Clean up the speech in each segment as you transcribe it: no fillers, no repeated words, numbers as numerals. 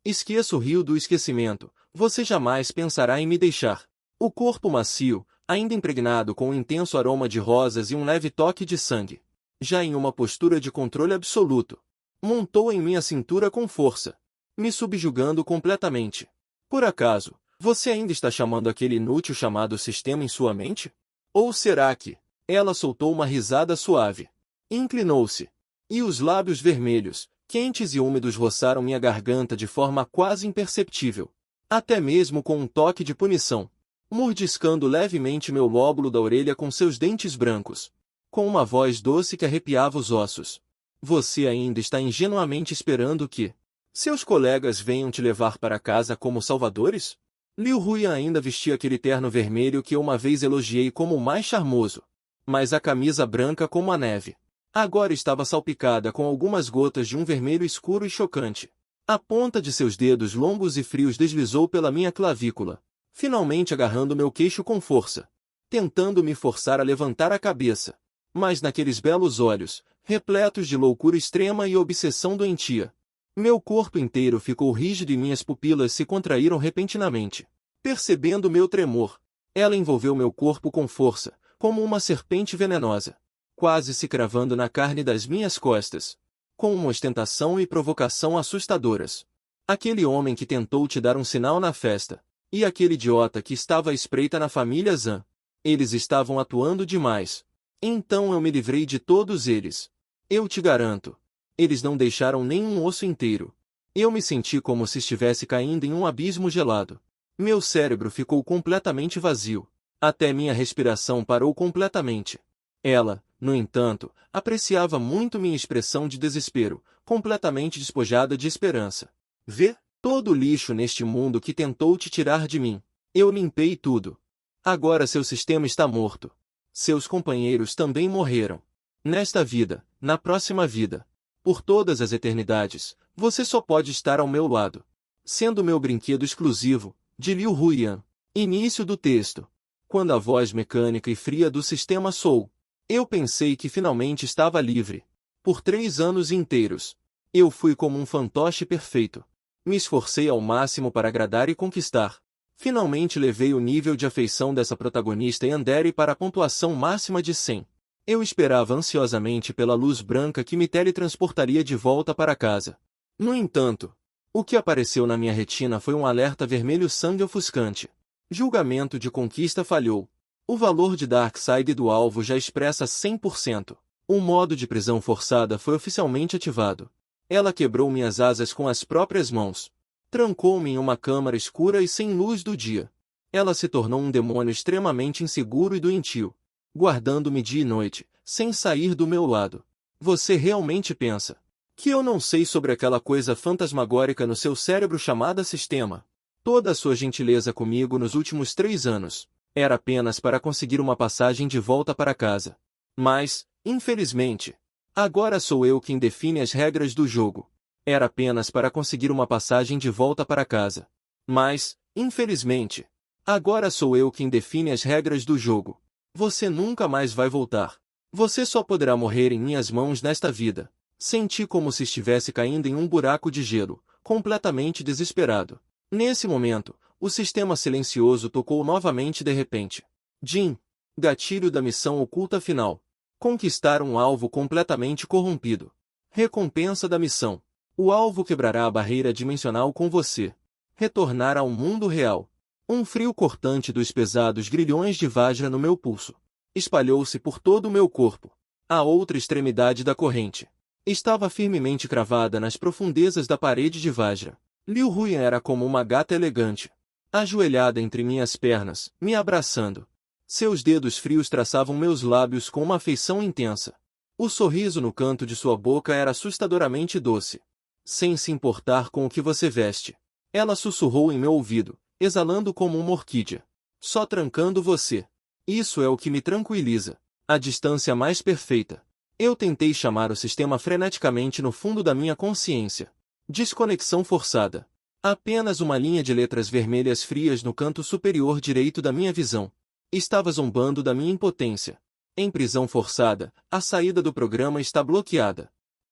Esqueça o rio do esquecimento, você jamais pensará em me deixar. O corpo macio, ainda impregnado com um intenso aroma de rosas e um leve toque de sangue. Já em uma postura de controle absoluto. Montou em minha cintura com força, me subjugando completamente. Por acaso, você ainda está chamando aquele inútil chamado sistema em sua mente? Ou será que... Ela soltou uma risada suave. Inclinou-se. E os lábios vermelhos, quentes e úmidos roçaram minha garganta de forma quase imperceptível. Até mesmo com um toque de punição. Mordiscando levemente meu lóbulo da orelha com seus dentes brancos. Com uma voz doce que arrepiava os ossos. Você ainda está ingenuamente esperando que seus colegas venham te levar para casa como salvadores? Liu Huyan ainda vestia aquele terno vermelho que eu uma vez elogiei como o mais charmoso. Mas a camisa branca como a neve. Agora estava salpicada com algumas gotas de um vermelho escuro e chocante. A ponta de seus dedos longos e frios deslizou pela minha clavícula, finalmente agarrando meu queixo com força, tentando me forçar a levantar a cabeça. Mas naqueles belos olhos, repletos de loucura extrema e obsessão doentia, meu corpo inteiro ficou rígido e minhas pupilas se contraíram repentinamente. Percebendo meu tremor, ela envolveu meu corpo com força, como uma serpente venenosa, quase se cravando na carne das minhas costas, com uma ostentação e provocação assustadoras. Aquele homem que tentou te dar um sinal na festa, e aquele idiota que estava à espreita na família Zhan. Eles estavam atuando demais. Então eu me livrei de todos eles. Eu te garanto. Eles não deixaram nenhum osso inteiro. Eu me senti como se estivesse caindo em um abismo gelado. Meu cérebro ficou completamente vazio. Até minha respiração parou completamente. Ela, no entanto, apreciava muito minha expressão de desespero, completamente despojada de esperança. Vê, todo o lixo neste mundo que tentou te tirar de mim. Eu limpei tudo. Agora seu sistema está morto. Seus companheiros também morreram. Nesta vida, na próxima vida, por todas as eternidades, você só pode estar ao meu lado. Sendo meu brinquedo exclusivo, de Liu Huyan. Início do texto. Quando a voz mecânica e fria do sistema soou, eu pensei que finalmente estava livre. Por 3 anos inteiros, eu fui como um fantoche perfeito. Me esforcei ao máximo para agradar e conquistar. Finalmente levei o nível de afeição dessa protagonista Yandere para a pontuação máxima de 100. Eu esperava ansiosamente pela luz branca que me teletransportaria de volta para casa. No entanto, o que apareceu na minha retina foi um alerta vermelho sangue ofuscante. Julgamento de conquista falhou. O valor de Darkseid do alvo já expressa 100%. O modo de prisão forçada foi oficialmente ativado. Ela quebrou minhas asas com as próprias mãos. Trancou-me em uma câmara escura e sem luz do dia. Ela se tornou um demônio extremamente inseguro e doentio, guardando-me dia e noite, sem sair do meu lado. Você realmente pensa que eu não sei sobre aquela coisa fantasmagórica no seu cérebro chamada sistema? Toda a sua gentileza comigo nos últimos 3 anos era apenas para conseguir uma passagem de volta para casa. Mas, infelizmente, agora sou eu quem define as regras do jogo. Era apenas para conseguir uma passagem de volta para casa. Mas, infelizmente, agora sou eu quem define as regras do jogo. Você nunca mais vai voltar. Você só poderá morrer em minhas mãos nesta vida. Senti como se estivesse caindo em um buraco de gelo, completamente desesperado. Nesse momento, o sistema silencioso tocou novamente de repente. Jin. Gatilho da missão oculta final. Conquistar um alvo completamente corrompido. Recompensa da missão. O alvo quebrará a barreira dimensional com você. Retornar ao mundo real. Um frio cortante dos pesados grilhões de Vajra no meu pulso espalhou-se por todo o meu corpo. A outra extremidade da corrente estava firmemente cravada nas profundezas da parede de Vajra. Liu Huyan era como uma gata elegante, ajoelhada entre minhas pernas, me abraçando. Seus dedos frios traçavam meus lábios com uma afeição intensa. O sorriso no canto de sua boca era assustadoramente doce. Sem se importar com o que você veste, ela sussurrou em meu ouvido, exalando como uma orquídea. Só trancando você. Isso é o que me tranquiliza. A distância mais perfeita. Eu tentei chamar o sistema freneticamente no fundo da minha consciência. Desconexão forçada. Apenas uma linha de letras vermelhas frias no canto superior direito da minha visão. Estava zombando da minha impotência. Em prisão forçada, a saída do programa está bloqueada.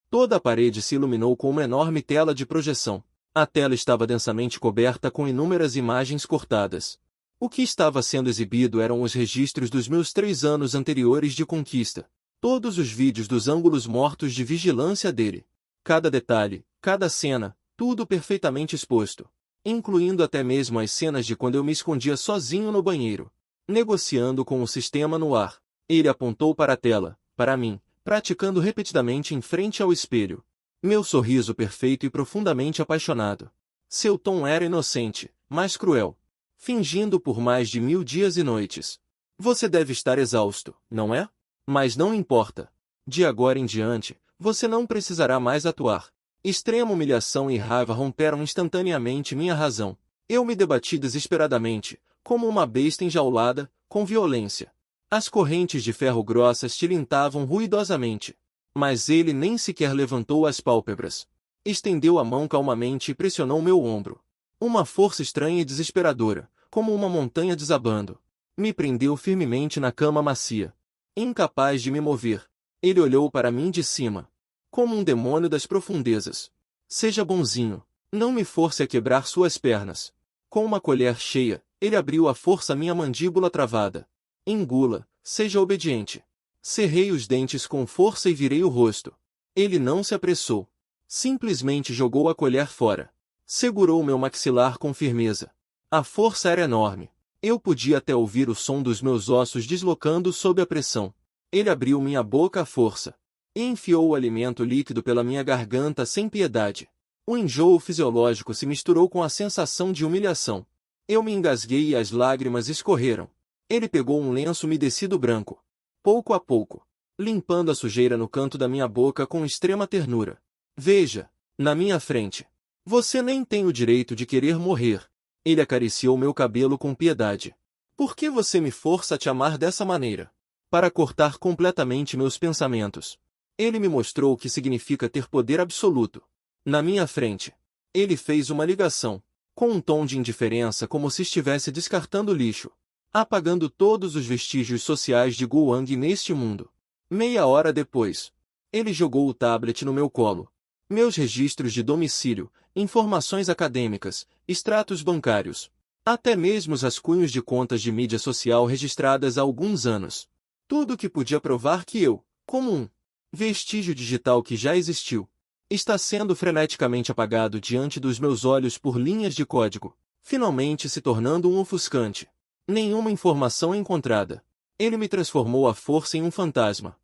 Toda a parede se iluminou com uma enorme tela de projeção. A tela estava densamente coberta com inúmeras imagens cortadas. O que estava sendo exibido eram os registros dos meus 3 anos anteriores de conquista. Todos os vídeos dos ângulos mortos de vigilância dele. Cada detalhe, cada cena, tudo perfeitamente exposto. Incluindo até mesmo as cenas de quando eu me escondia sozinho no banheiro, negociando com o sistema no ar. Ele apontou para a tela, para mim, praticando repetidamente em frente ao espelho. Meu sorriso perfeito e profundamente apaixonado. Seu tom era inocente, mas cruel. Fingindo por mais de 1000 dias e noites. Você deve estar exausto, não é? Mas não importa. De agora em diante, você não precisará mais atuar. Extrema humilhação e raiva romperam instantaneamente minha razão. Eu me debati desesperadamente, como uma besta enjaulada, com violência. As correntes de ferro grossas tilintavam ruidosamente. Mas ele nem sequer levantou as pálpebras. Estendeu a mão calmamente e pressionou meu ombro. Uma força estranha e desesperadora, como uma montanha desabando. Me prendeu firmemente na cama macia. Incapaz de me mover. Ele olhou para mim de cima. Como um demônio das profundezas. Seja bonzinho. Não me force a quebrar suas pernas. Com uma colher cheia, ele abriu à força minha mandíbula travada. Engula, seja obediente. Cerrei os dentes com força e virei o rosto. Ele não se apressou. Simplesmente jogou a colher fora. Segurou meu maxilar com firmeza. A força era enorme. Eu podia até ouvir o som dos meus ossos deslocando sob a pressão. Ele abriu minha boca à força. E enfiou o alimento líquido pela minha garganta sem piedade. O enjoo fisiológico se misturou com a sensação de humilhação. Eu me engasguei e as lágrimas escorreram. Ele pegou um lenço umedecido branco. Pouco a pouco, limpando a sujeira no canto da minha boca com extrema ternura. Veja, na minha frente. Você nem tem o direito de querer morrer. Ele acariciou meu cabelo com piedade. Por que você me força a te amar dessa maneira? Para cortar completamente meus pensamentos. Ele me mostrou o que significa ter poder absoluto. Na minha frente. Ele fez uma ligação, com um tom de indiferença como se estivesse descartando lixo. Apagando todos os vestígios sociais de Guang neste mundo. Meia hora depois, ele jogou o tablet no meu colo. Meus registros de domicílio, informações acadêmicas, extratos bancários, até mesmo os rascunhos de contas de mídia social registradas há alguns anos. Tudo que podia provar que eu, como um vestígio digital que já existiu, está sendo freneticamente apagado diante dos meus olhos por linhas de código, finalmente se tornando um ofuscante. Nenhuma informação encontrada. Ele me transformou à força em um fantasma.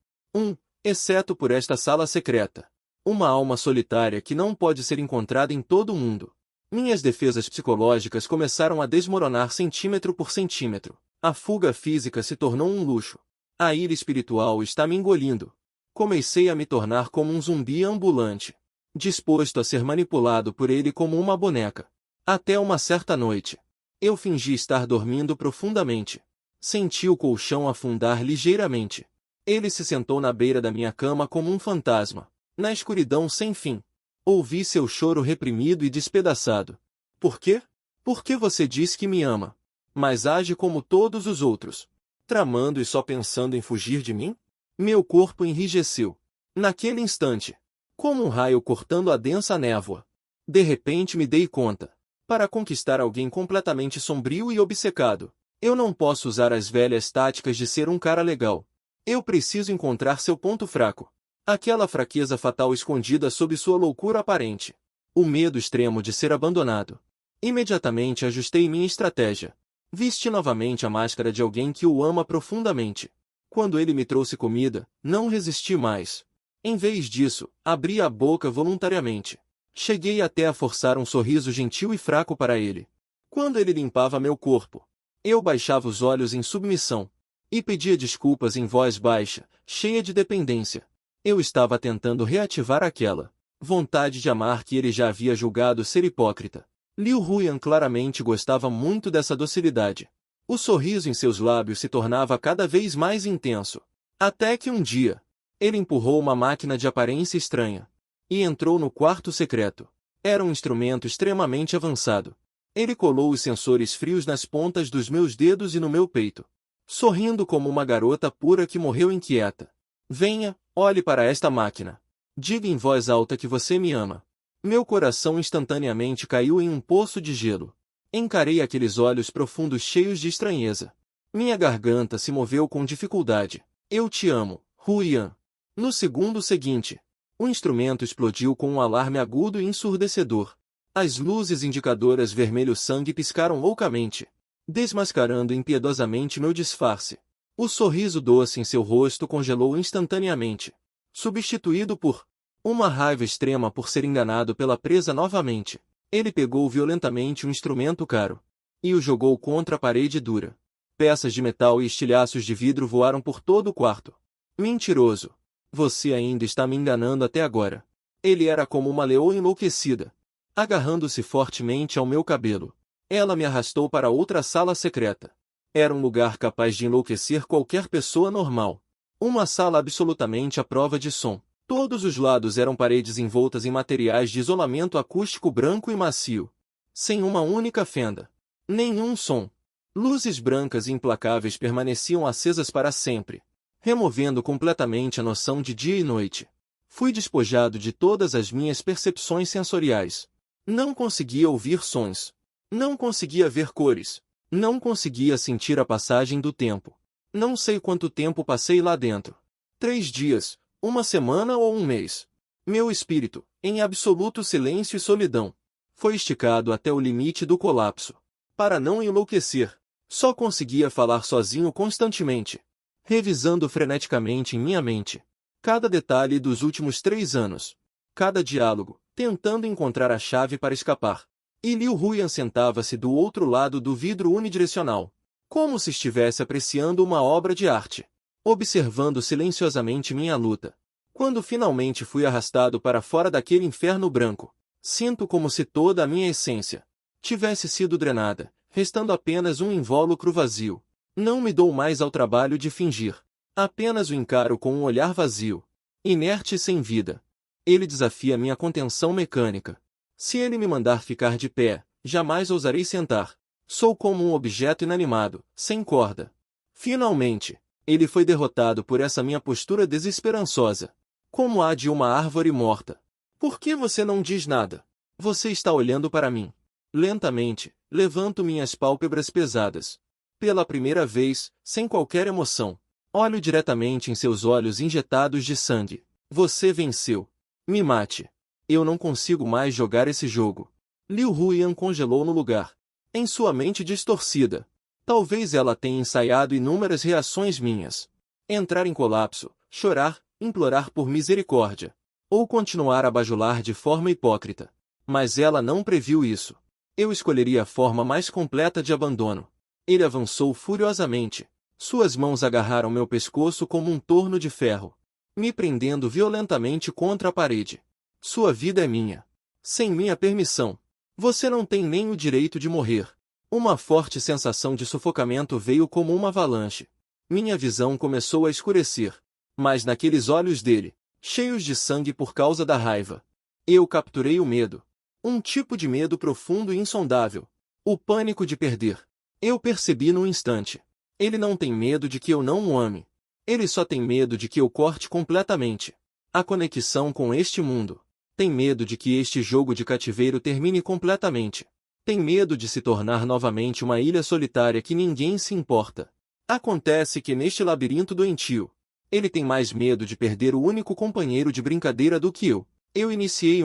Exceto por esta sala secreta. Uma alma solitária que não pode ser encontrada em todo o mundo. Minhas defesas psicológicas começaram a desmoronar centímetro por centímetro. A fuga física se tornou um luxo. A ira espiritual está me engolindo. Comecei a me tornar como um zumbi ambulante. Disposto a ser manipulado por ele como uma boneca. Até uma certa noite. Eu fingi estar dormindo profundamente. Senti o colchão afundar ligeiramente. Ele se sentou na beira da minha cama como um fantasma, na escuridão sem fim. Ouvi seu choro reprimido e despedaçado. Por quê? Porque você diz que me ama, mas age como todos os outros, tramando e só pensando em fugir de mim? Meu corpo enrijeceu. Naquele instante, como um raio cortando a densa névoa. De repente me dei conta. Para conquistar alguém completamente sombrio e obcecado, eu não posso usar as velhas táticas de ser um cara legal. Eu preciso encontrar seu ponto fraco. Aquela fraqueza fatal escondida sob sua loucura aparente. O medo extremo de ser abandonado. Imediatamente ajustei minha estratégia. Vesti novamente a máscara de alguém que o ama profundamente. Quando ele me trouxe comida, não resisti mais. Em vez disso, abri a boca voluntariamente. Cheguei até a forçar um sorriso gentil e fraco para ele. Quando ele limpava meu corpo, eu baixava os olhos em submissão. E pedia desculpas em voz baixa, cheia de dependência. Eu estava tentando reativar aquela vontade de amar que ele já havia julgado ser hipócrita. Liu Huyan claramente gostava muito dessa docilidade. O sorriso em seus lábios se tornava cada vez mais intenso. Até que um dia, ele empurrou uma máquina de aparência estranha. E entrou no quarto secreto. Era um instrumento extremamente avançado. Ele colou os sensores frios nas pontas dos meus dedos e no meu peito. Sorrindo como uma garota pura que morreu inquieta. Venha, olhe para esta máquina. Diga em voz alta que você me ama. Meu coração instantaneamente caiu em um poço de gelo. Encarei aqueles olhos profundos cheios de estranheza. Minha garganta se moveu com dificuldade. Eu te amo, Huyan. No segundo seguinte, o instrumento explodiu com um alarme agudo e ensurdecedor. As luzes indicadoras vermelho-sangue piscaram loucamente, desmascarando impiedosamente meu disfarce. O sorriso doce em seu rosto congelou instantaneamente, substituído por uma raiva extrema por ser enganado pela presa novamente. Ele pegou violentamente um instrumento caro e o jogou contra a parede dura. Peças de metal e estilhaços de vidro voaram por todo o quarto. Mentiroso! Você ainda está me enganando até agora. Ele era como uma leoa enlouquecida, agarrando-se fortemente ao meu cabelo. Ela me arrastou para outra sala secreta. Era um lugar capaz de enlouquecer qualquer pessoa normal. Uma sala absolutamente à prova de som. Todos os lados eram paredes envoltas em materiais de isolamento acústico branco e macio, sem uma única fenda. Nenhum som. Luzes brancas e implacáveis permaneciam acesas para sempre, removendo completamente a noção de dia e noite. Fui despojado de todas as minhas percepções sensoriais. Não conseguia ouvir sons. Não conseguia ver cores. Não conseguia sentir a passagem do tempo. Não sei quanto tempo passei lá dentro. 3 dias, uma semana ou um mês. Meu espírito, em absoluto silêncio e solidão, foi esticado até o limite do colapso. Para não enlouquecer, só conseguia falar sozinho constantemente, revisando freneticamente em minha mente cada detalhe dos últimos 3 anos, cada diálogo, tentando encontrar a chave para escapar. E Liu Huyan sentava-se do outro lado do vidro unidirecional, como se estivesse apreciando uma obra de arte, observando silenciosamente minha luta. Quando finalmente fui arrastado para fora daquele inferno branco, sinto como se toda a minha essência tivesse sido drenada, restando apenas um invólucro vazio. Não me dou mais ao trabalho de fingir. Apenas o encaro com um olhar vazio, inerte e sem vida. Ele desafia minha contenção mecânica. Se ele me mandar ficar de pé, jamais ousarei sentar. Sou como um objeto inanimado, sem corda. Finalmente, ele foi derrotado por essa minha postura desesperançosa, como a de uma árvore morta. Por que você não diz nada? Você está olhando para mim. Lentamente, levanto minhas pálpebras pesadas. Pela primeira vez, sem qualquer emoção, olho diretamente em seus olhos injetados de sangue. Você venceu. Me mate. Eu não consigo mais jogar esse jogo. Liu Huyan congelou no lugar, em sua mente distorcida. Talvez ela tenha ensaiado inúmeras reações minhas. Entrar em colapso, chorar, implorar por misericórdia, ou continuar a bajular de forma hipócrita. Mas ela não previu isso. Eu escolheria a forma mais completa de abandono. Ele avançou furiosamente. Suas mãos agarraram meu pescoço como um torno de ferro, me prendendo violentamente contra a parede. Sua vida é minha. Sem minha permissão. Você não tem nem o direito de morrer. Uma forte sensação de sufocamento veio como uma avalanche. Minha visão começou a escurecer. Mas naqueles olhos dele, cheios de sangue por causa da raiva, eu capturei o medo. Um tipo de medo profundo e insondável. O pânico de perder. Eu percebi num instante. Ele não tem medo de que eu não o ame. Ele só tem medo de que eu corte completamente a conexão com este mundo. Tem medo de que este jogo de cativeiro termine completamente. Tem medo de se tornar novamente uma ilha solitária que ninguém se importa. Acontece que neste labirinto doentio, ele tem mais medo de perder o único companheiro de brincadeira do que eu. Eu iniciei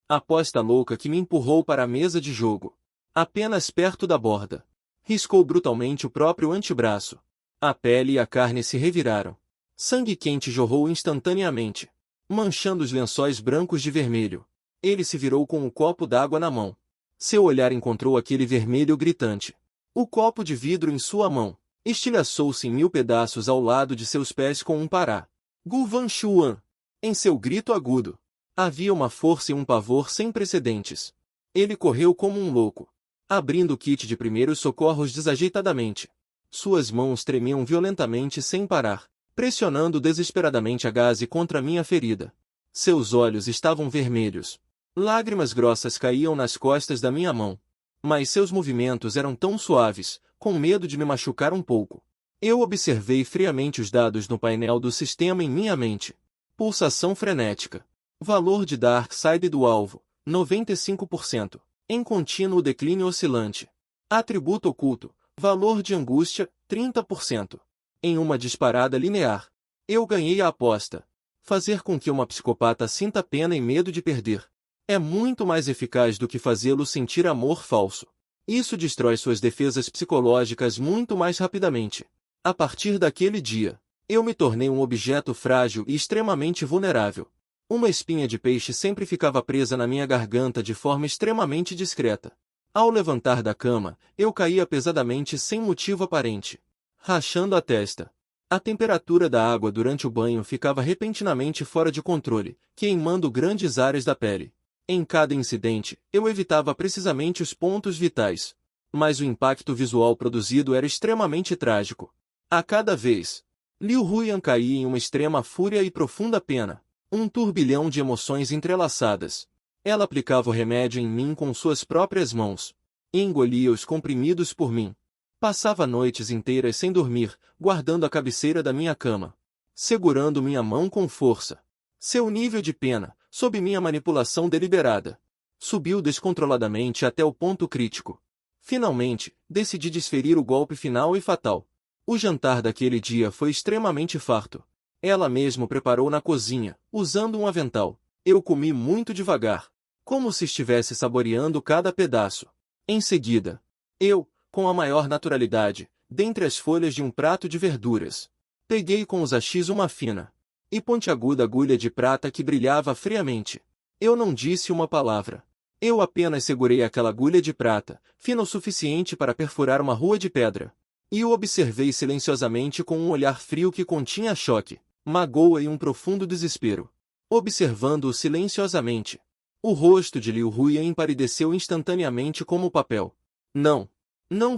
aposta louca que me empurrou para a mesa de jogo, apenas perto da borda. Riscou brutalmente o próprio antebraço. A pele e a carne se reviraram. Sangue quente jorrou instantaneamente, manchando os lençóis brancos de vermelho. Ele se virou com um copo d'água na mão. Seu olhar encontrou aquele vermelho gritante. O copo de vidro em sua mão estilhaçou-se em 1000 pedaços ao lado de seus pés com um pará. Gu Van Xuan! Em seu grito agudo, havia uma força e um pavor sem precedentes. Ele correu como um louco, abrindo o kit de primeiros socorros desajeitadamente. Suas mãos tremiam violentamente sem parar, pressionando desesperadamente a gaze contra minha ferida. Seus olhos estavam vermelhos. Lágrimas grossas caíam nas costas da minha mão. Mas seus movimentos eram tão suaves, com medo de me machucar um pouco. Eu observei friamente os dados no painel do sistema em minha mente. Pulsação frenética. Valor de Dark Side do alvo, 95%. Em contínuo declínio oscilante. Atributo oculto, valor de angústia, 30%. Em uma disparada linear. Eu ganhei a aposta. Fazer com que uma psicopata sinta pena e medo de perder é muito mais eficaz do que fazê-lo sentir amor falso. Isso destrói suas defesas psicológicas muito mais rapidamente. A partir daquele dia, eu me tornei um objeto frágil e extremamente vulnerável. Uma espinha de peixe sempre ficava presa na minha garganta de forma extremamente discreta. Ao levantar da cama, eu caía pesadamente sem motivo aparente, rachando a testa. A temperatura da água durante o banho ficava repentinamente fora de controle, queimando grandes áreas da pele. Em cada incidente, eu evitava precisamente os pontos vitais. Mas o impacto visual produzido era extremamente trágico. A cada vez, Liu Huyan caía em uma extrema fúria e profunda pena. Um turbilhão de emoções entrelaçadas. Ela aplicava o remédio em mim com suas próprias mãos. E engolia os comprimidos por mim. Passava noites inteiras sem dormir, guardando a cabeceira da minha cama. Segurando minha mão com força. Seu nível de pena, sob minha manipulação deliberada, subiu descontroladamente até o ponto crítico. Finalmente, decidi desferir o golpe final e fatal. O jantar daquele dia foi extremamente farto. Ela mesmo preparou na cozinha, usando um avental. Eu comi muito devagar, como se estivesse saboreando cada pedaço. Em seguida, eu, com a maior naturalidade, dentre as folhas de um prato de verduras, peguei com os hachis uma fina e pontiaguda agulha de prata que brilhava friamente. Eu não disse uma palavra. Eu apenas segurei aquela agulha de prata, fina o suficiente para perfurar uma rua de pedra, e o observei silenciosamente com um olhar frio que continha choque, magoa e um profundo desespero. Observando-o silenciosamente, o rosto de Liu Huyan empalideceu instantaneamente como papel. Não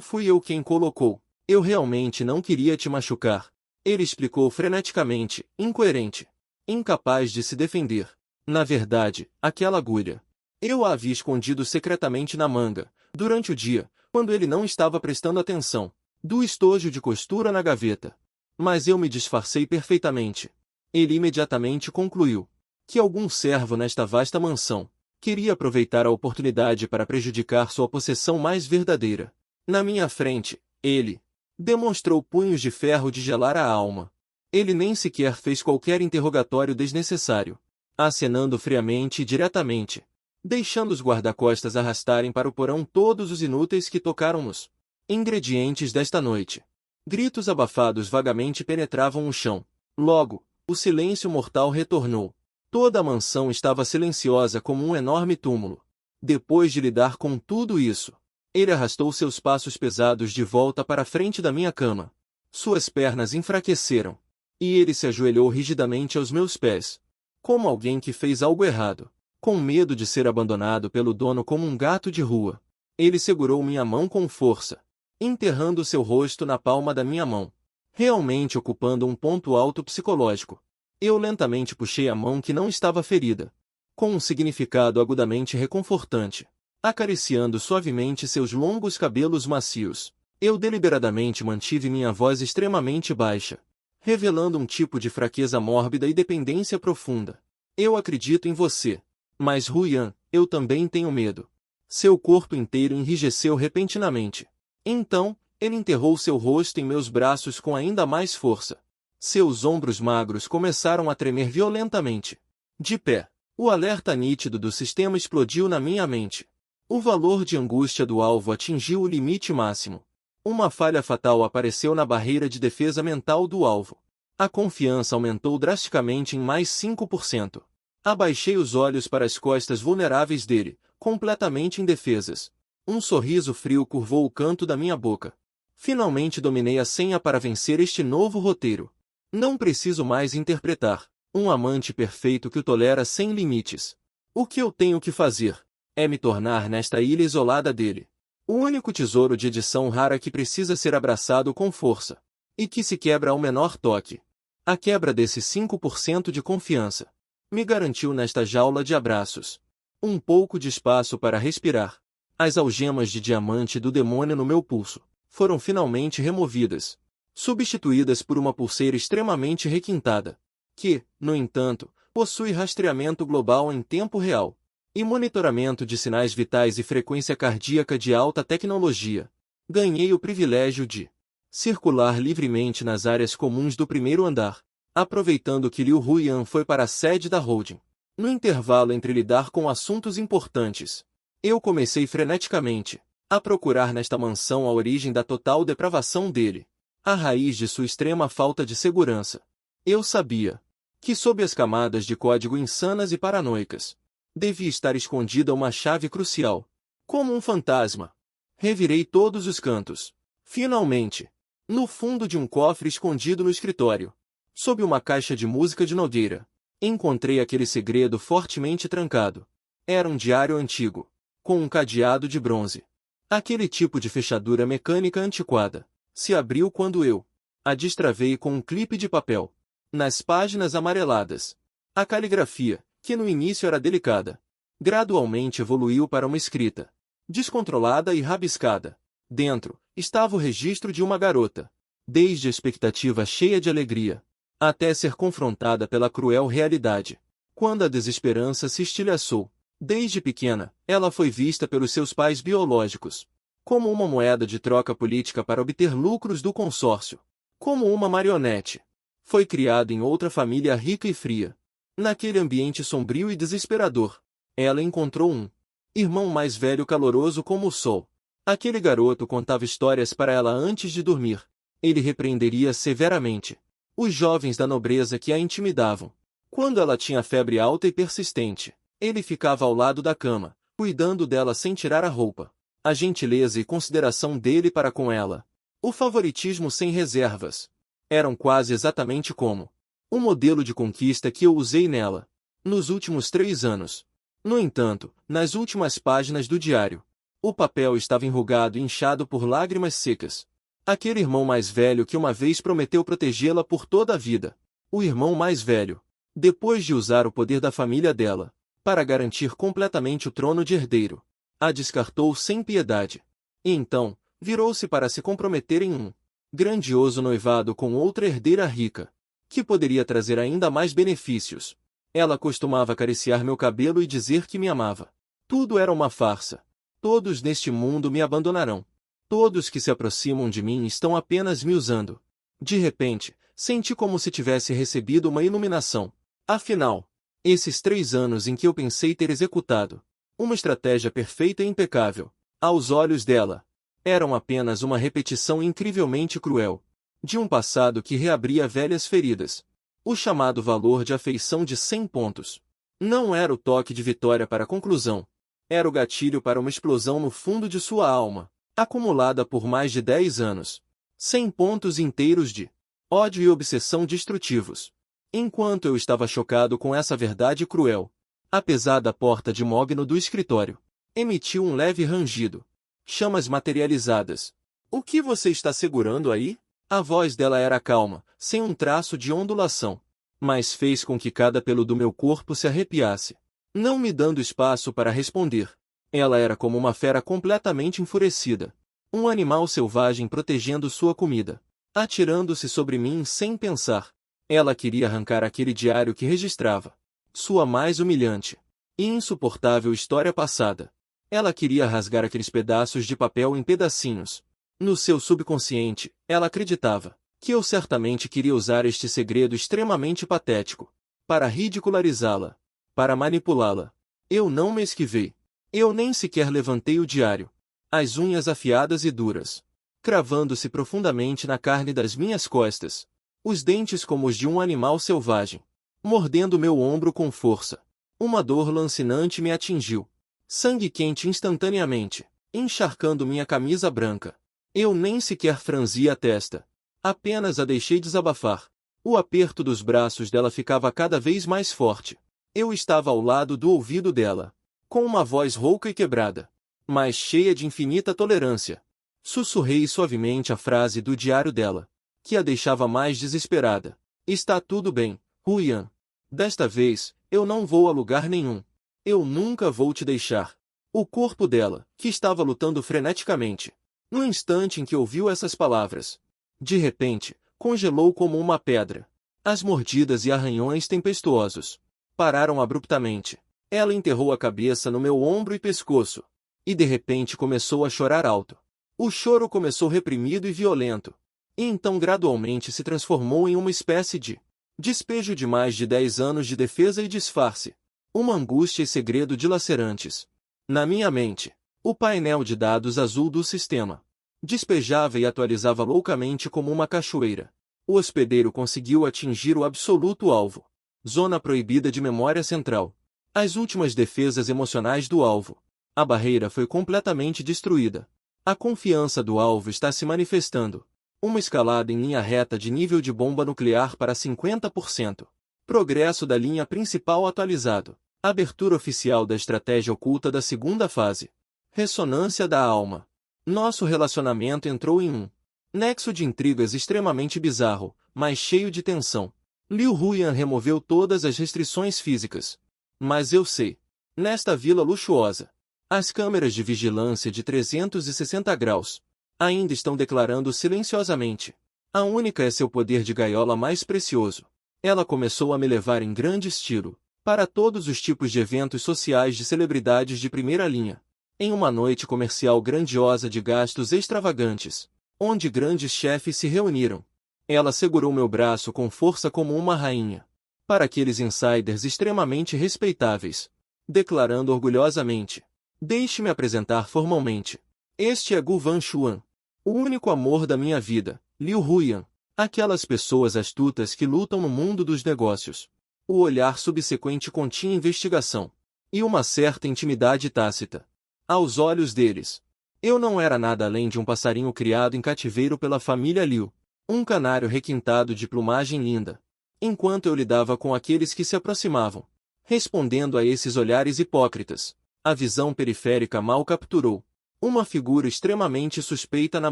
fui eu quem colocou. Eu realmente não queria te machucar. Ele explicou freneticamente, incoerente, incapaz de se defender. Na verdade, aquela agulha, eu a havia escondido secretamente na manga, durante o dia, quando ele não estava prestando atenção, do estojo de costura na gaveta. Mas eu me disfarcei perfeitamente. Ele imediatamente concluiu que algum servo nesta vasta mansão queria aproveitar a oportunidade para prejudicar sua possessão mais verdadeira. Na minha frente, ele demonstrou punhos de ferro de gelar a alma. Ele nem sequer fez qualquer interrogatório desnecessário, acenando friamente e diretamente, deixando os guarda-costas arrastarem para o porão todos os inúteis que tocaram nos ingredientes desta noite. Gritos abafados vagamente penetravam o chão. Logo, o silêncio mortal retornou. Toda a mansão estava silenciosa como um enorme túmulo. Depois de lidar com tudo isso, ele arrastou seus passos pesados de volta para a frente da minha cama. Suas pernas enfraqueceram, e ele se ajoelhou rigidamente aos meus pés, como alguém que fez algo errado, com medo de ser abandonado pelo dono como um gato de rua. Ele segurou minha mão com força, enterrando seu rosto na palma da minha mão, realmente ocupando um ponto alto psicológico. Eu lentamente puxei a mão que não estava ferida, com um significado agudamente reconfortante, acariciando suavemente seus longos cabelos macios. Eu deliberadamente mantive minha voz extremamente baixa, revelando um tipo de fraqueza mórbida e dependência profunda. Eu acredito em você. Mas Huyan, eu também tenho medo. Seu corpo inteiro enrijeceu repentinamente. Então, ele enterrou seu rosto em meus braços com ainda mais força. Seus ombros magros começaram a tremer violentamente. De pé, o alerta nítido do sistema explodiu na minha mente. O valor de angústia do alvo atingiu o limite máximo. Uma falha fatal apareceu na barreira de defesa mental do alvo. A confiança aumentou drasticamente em mais 5%. Abaixei os olhos para as costas vulneráveis dele, completamente indefesas. Um sorriso frio curvou o canto da minha boca. Finalmente dominei a senha para vencer este novo roteiro. Não preciso mais interpretar um amante perfeito que o tolera sem limites. O que eu tenho que fazer é me tornar nesta ilha isolada dele o único tesouro de edição rara que precisa ser abraçado com força e que se quebra ao menor toque. A quebra desse 5% de confiança me garantiu nesta jaula de abraços um pouco de espaço para respirar. As algemas de diamante do demônio no meu pulso foram finalmente removidas, substituídas por uma pulseira extremamente requintada, que, no entanto, possui rastreamento global em tempo real. e monitoramento de sinais vitais e frequência cardíaca de alta tecnologia. Ganhei o privilégio de circular livremente nas áreas comuns do primeiro andar, aproveitando que Liu Huiyan foi para a sede da holding. No intervalo entre lidar com assuntos importantes, eu comecei freneticamente a procurar nesta mansão a origem da total depravação dele, a raiz de sua extrema falta de segurança. Eu sabia que sob as camadas de código insanas e paranoicas, devia estar escondida uma chave crucial. Como um fantasma, revirei todos os cantos. Finalmente, no fundo de um cofre escondido no escritório, sob uma caixa de música de Nogueira, encontrei aquele segredo fortemente trancado. Era um diário antigo, com um cadeado de bronze. Aquele tipo de fechadura mecânica antiquada se abriu quando eu a destravei com um clipe de papel. Nas páginas amareladas, a caligrafia, que no início era delicada, gradualmente evoluiu para uma escrita descontrolada e rabiscada. Dentro estava o registro de uma garota, desde a expectativa cheia de alegria, até ser confrontada pela cruel realidade, quando a desesperança se estilhaçou. Desde pequena, ela foi vista pelos seus pais biológicos como uma moeda de troca política para obter lucros do consórcio, como uma marionete. Foi criada em outra família rica e fria. Naquele ambiente sombrio e desesperador, ela encontrou um irmão mais velho caloroso como o sol. Aquele garoto contava histórias para ela antes de dormir. Ele repreenderia severamente os jovens da nobreza que a intimidavam. Quando ela tinha febre alta e persistente, ele ficava ao lado da cama, cuidando dela sem tirar a roupa. A gentileza e consideração dele para com ela, o favoritismo sem reservas, eram quase exatamente como o modelo de conquista que eu usei nela nos últimos 3 anos. No entanto, nas últimas páginas do diário, o papel estava enrugado e inchado por lágrimas secas. Aquele irmão mais velho que uma vez prometeu protegê-la por toda a vida. O irmão mais velho, depois de usar o poder da família dela para garantir completamente o trono de herdeiro, a descartou sem piedade. E então, virou-se para se comprometer em um grandioso noivado com outra herdeira rica, que poderia trazer ainda mais benefícios. Ela costumava acariciar meu cabelo e dizer que me amava. Tudo era uma farsa. Todos neste mundo me abandonarão. Todos que se aproximam de mim estão apenas me usando. De repente, senti como se tivesse recebido uma iluminação. Afinal, esses 3 anos em que eu pensei ter executado uma estratégia perfeita e impecável, aos olhos dela, eram apenas uma repetição incrivelmente cruel de um passado que reabria velhas feridas. O chamado valor de afeição de 100 pontos não era o toque de vitória para a conclusão. Era o gatilho para uma explosão no fundo de sua alma, acumulada por mais de 10 anos. 100 pontos inteiros de ódio e obsessão destrutivos. Enquanto eu estava chocado com essa verdade cruel, a pesada porta de mogno do escritório emitiu um leve rangido. Chamas materializadas. O que você está segurando aí? A voz dela era calma, sem um traço de ondulação, mas fez com que cada pelo do meu corpo se arrepiasse, não me dando espaço para responder. Ela era como uma fera completamente enfurecida, um animal selvagem protegendo sua comida, atirando-se sobre mim sem pensar. Ela queria arrancar aquele diário que registrava sua mais humilhante e insuportável história passada. Ela queria rasgar aqueles pedaços de papel em pedacinhos. No seu subconsciente, ela acreditava que eu certamente queria usar este segredo extremamente patético para ridicularizá-la, para manipulá-la. Eu não me esquivei. Eu nem sequer levantei o diário. As unhas afiadas e duras, cravando-se profundamente na carne das minhas costas, os dentes como os de um animal selvagem, mordendo meu ombro com força. Uma dor lancinante me atingiu. Sangue quente instantaneamente, encharcando minha camisa branca. Eu nem sequer franzi a testa. Apenas a deixei desabafar. O aperto dos braços dela ficava cada vez mais forte. Eu estava ao lado do ouvido dela, com uma voz rouca e quebrada, mas cheia de infinita tolerância. Sussurrei suavemente a frase do diário dela, que a deixava mais desesperada. Está tudo bem, Huiyan. Desta vez, eu não vou a lugar nenhum. Eu nunca vou te deixar. O corpo dela, que estava lutando freneticamente, no instante em que ouviu essas palavras, de repente, congelou como uma pedra. As mordidas e arranhões tempestuosos pararam abruptamente. Ela enterrou a cabeça no meu ombro e pescoço. E de repente começou a chorar alto. O choro começou reprimido e violento. E então gradualmente se transformou em uma espécie de despejo de mais de 10 anos de defesa e disfarce. Uma angústia e segredo dilacerantes. Na minha mente, o painel de dados azul do sistema despejava e atualizava loucamente como uma cachoeira. O hospedeiro conseguiu atingir o absoluto alvo. Zona proibida de memória central. As últimas defesas emocionais do alvo. A barreira foi completamente destruída. A confiança do alvo está se manifestando. Uma escalada em linha reta de nível de bomba nuclear para 50%. Progresso da linha principal atualizado. Abertura oficial da estratégia oculta da segunda fase. Ressonância da alma. Nosso relacionamento entrou em um nexo de intrigas extremamente bizarro, mas cheio de tensão. Liu Huyan removeu todas as restrições físicas. Mas eu sei. Nesta vila luxuosa, as câmeras de vigilância de 360 graus ainda estão declarando silenciosamente. A única é seu poder de gaiola mais precioso. Ela começou a me levar em grande estilo para todos os tipos de eventos sociais de celebridades de primeira linha. Em uma noite comercial grandiosa de gastos extravagantes, onde grandes chefes se reuniram. Ela segurou meu braço com força como uma rainha. Para aqueles insiders extremamente respeitáveis, declarando orgulhosamente: deixe-me apresentar formalmente. Este é Gu Vanshuan, o único amor da minha vida, Liu Huyan. Aquelas pessoas astutas que lutam no mundo dos negócios. O olhar subsequente continha investigação e uma certa intimidade tácita. Aos olhos deles, eu não era nada além de um passarinho criado em cativeiro pela família Liu, um canário requintado de plumagem linda. Enquanto eu lidava com aqueles que se aproximavam, respondendo a esses olhares hipócritas, a visão periférica mal capturou uma figura extremamente suspeita na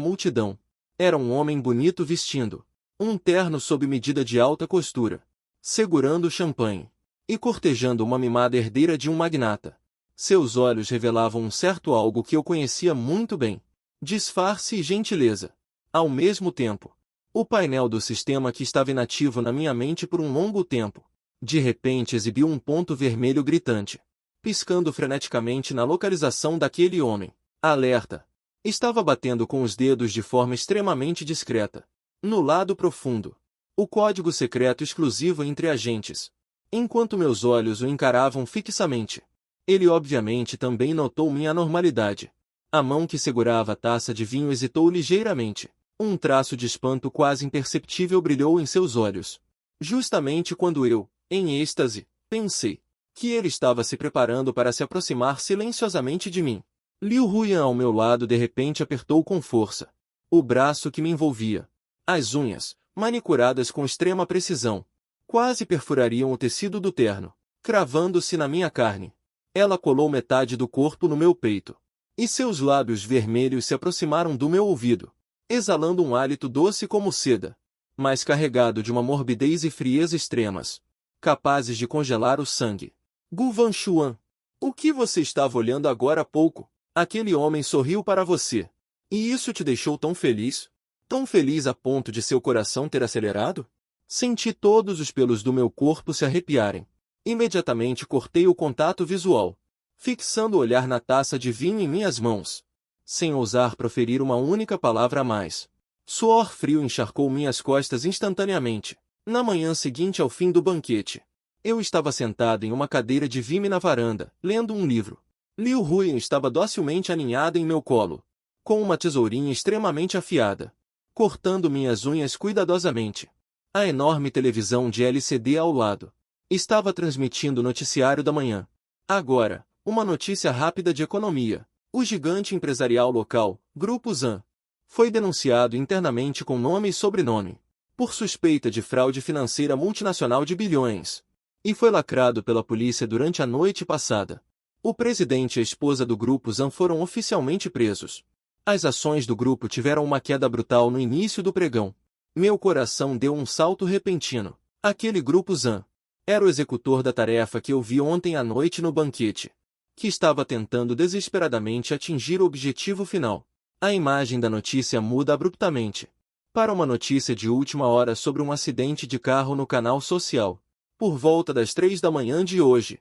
multidão. Era um homem bonito vestindo um terno sob medida de alta costura, segurando champanhe e cortejando uma mimada herdeira de um magnata. Seus olhos revelavam um certo algo que eu conhecia muito bem: disfarce e gentileza. Ao mesmo tempo, o painel do sistema que estava inativo na minha mente por um longo tempo, de repente exibiu um ponto vermelho gritante, piscando freneticamente na localização daquele homem. Alerta! Estava batendo com os dedos de forma extremamente discreta. No lado profundo, o código secreto exclusivo entre agentes. Enquanto meus olhos o encaravam fixamente, ele obviamente também notou minha anormalidade. A mão que segurava a taça de vinho hesitou ligeiramente. Um traço de espanto quase imperceptível brilhou em seus olhos. Justamente quando eu, em êxtase, pensei que ele estava se preparando para se aproximar silenciosamente de mim. Liu Huyan ao meu lado de repente apertou com força o braço que me envolvia. As unhas, manicuradas com extrema precisão, quase perfurariam o tecido do terno, cravando-se na minha carne. Ela colou metade do corpo no meu peito, e seus lábios vermelhos se aproximaram do meu ouvido, exalando um hálito doce como seda, mas carregado de uma morbidez e frieza extremas, capazes de congelar o sangue. Gu Vanshuan, o que você estava olhando agora há pouco? Aquele homem sorriu para você. E isso te deixou tão feliz? Tão feliz a ponto de seu coração ter acelerado? Senti todos os pelos do meu corpo se arrepiarem. Imediatamente cortei o contato visual, fixando o olhar na taça de vinho em minhas mãos, sem ousar proferir uma única palavra a mais. Suor frio encharcou minhas costas instantaneamente. Na manhã seguinte ao fim do banquete, eu estava sentado em uma cadeira de vime na varanda, lendo um livro. Liu Huyan estava docilmente aninhada em meu colo, com uma tesourinha extremamente afiada, cortando minhas unhas cuidadosamente. A enorme televisão de LCD ao lado estava transmitindo o noticiário da manhã. Agora, uma notícia rápida de economia. O gigante empresarial local, Grupo Zan, foi denunciado internamente com nome e sobrenome, por suspeita de fraude financeira multinacional de bilhões, e foi lacrado pela polícia durante a noite passada. O presidente e a esposa do Grupo Zan foram oficialmente presos. As ações do grupo tiveram uma queda brutal no início do pregão. Meu coração deu um salto repentino. Aquele Grupo Zan era o executor da tarefa que eu vi ontem à noite no banquete, que estava tentando desesperadamente atingir o objetivo final. A imagem da notícia muda abruptamente para uma notícia de última hora sobre um acidente de carro no canal social. Por volta das 3 da manhã de hoje,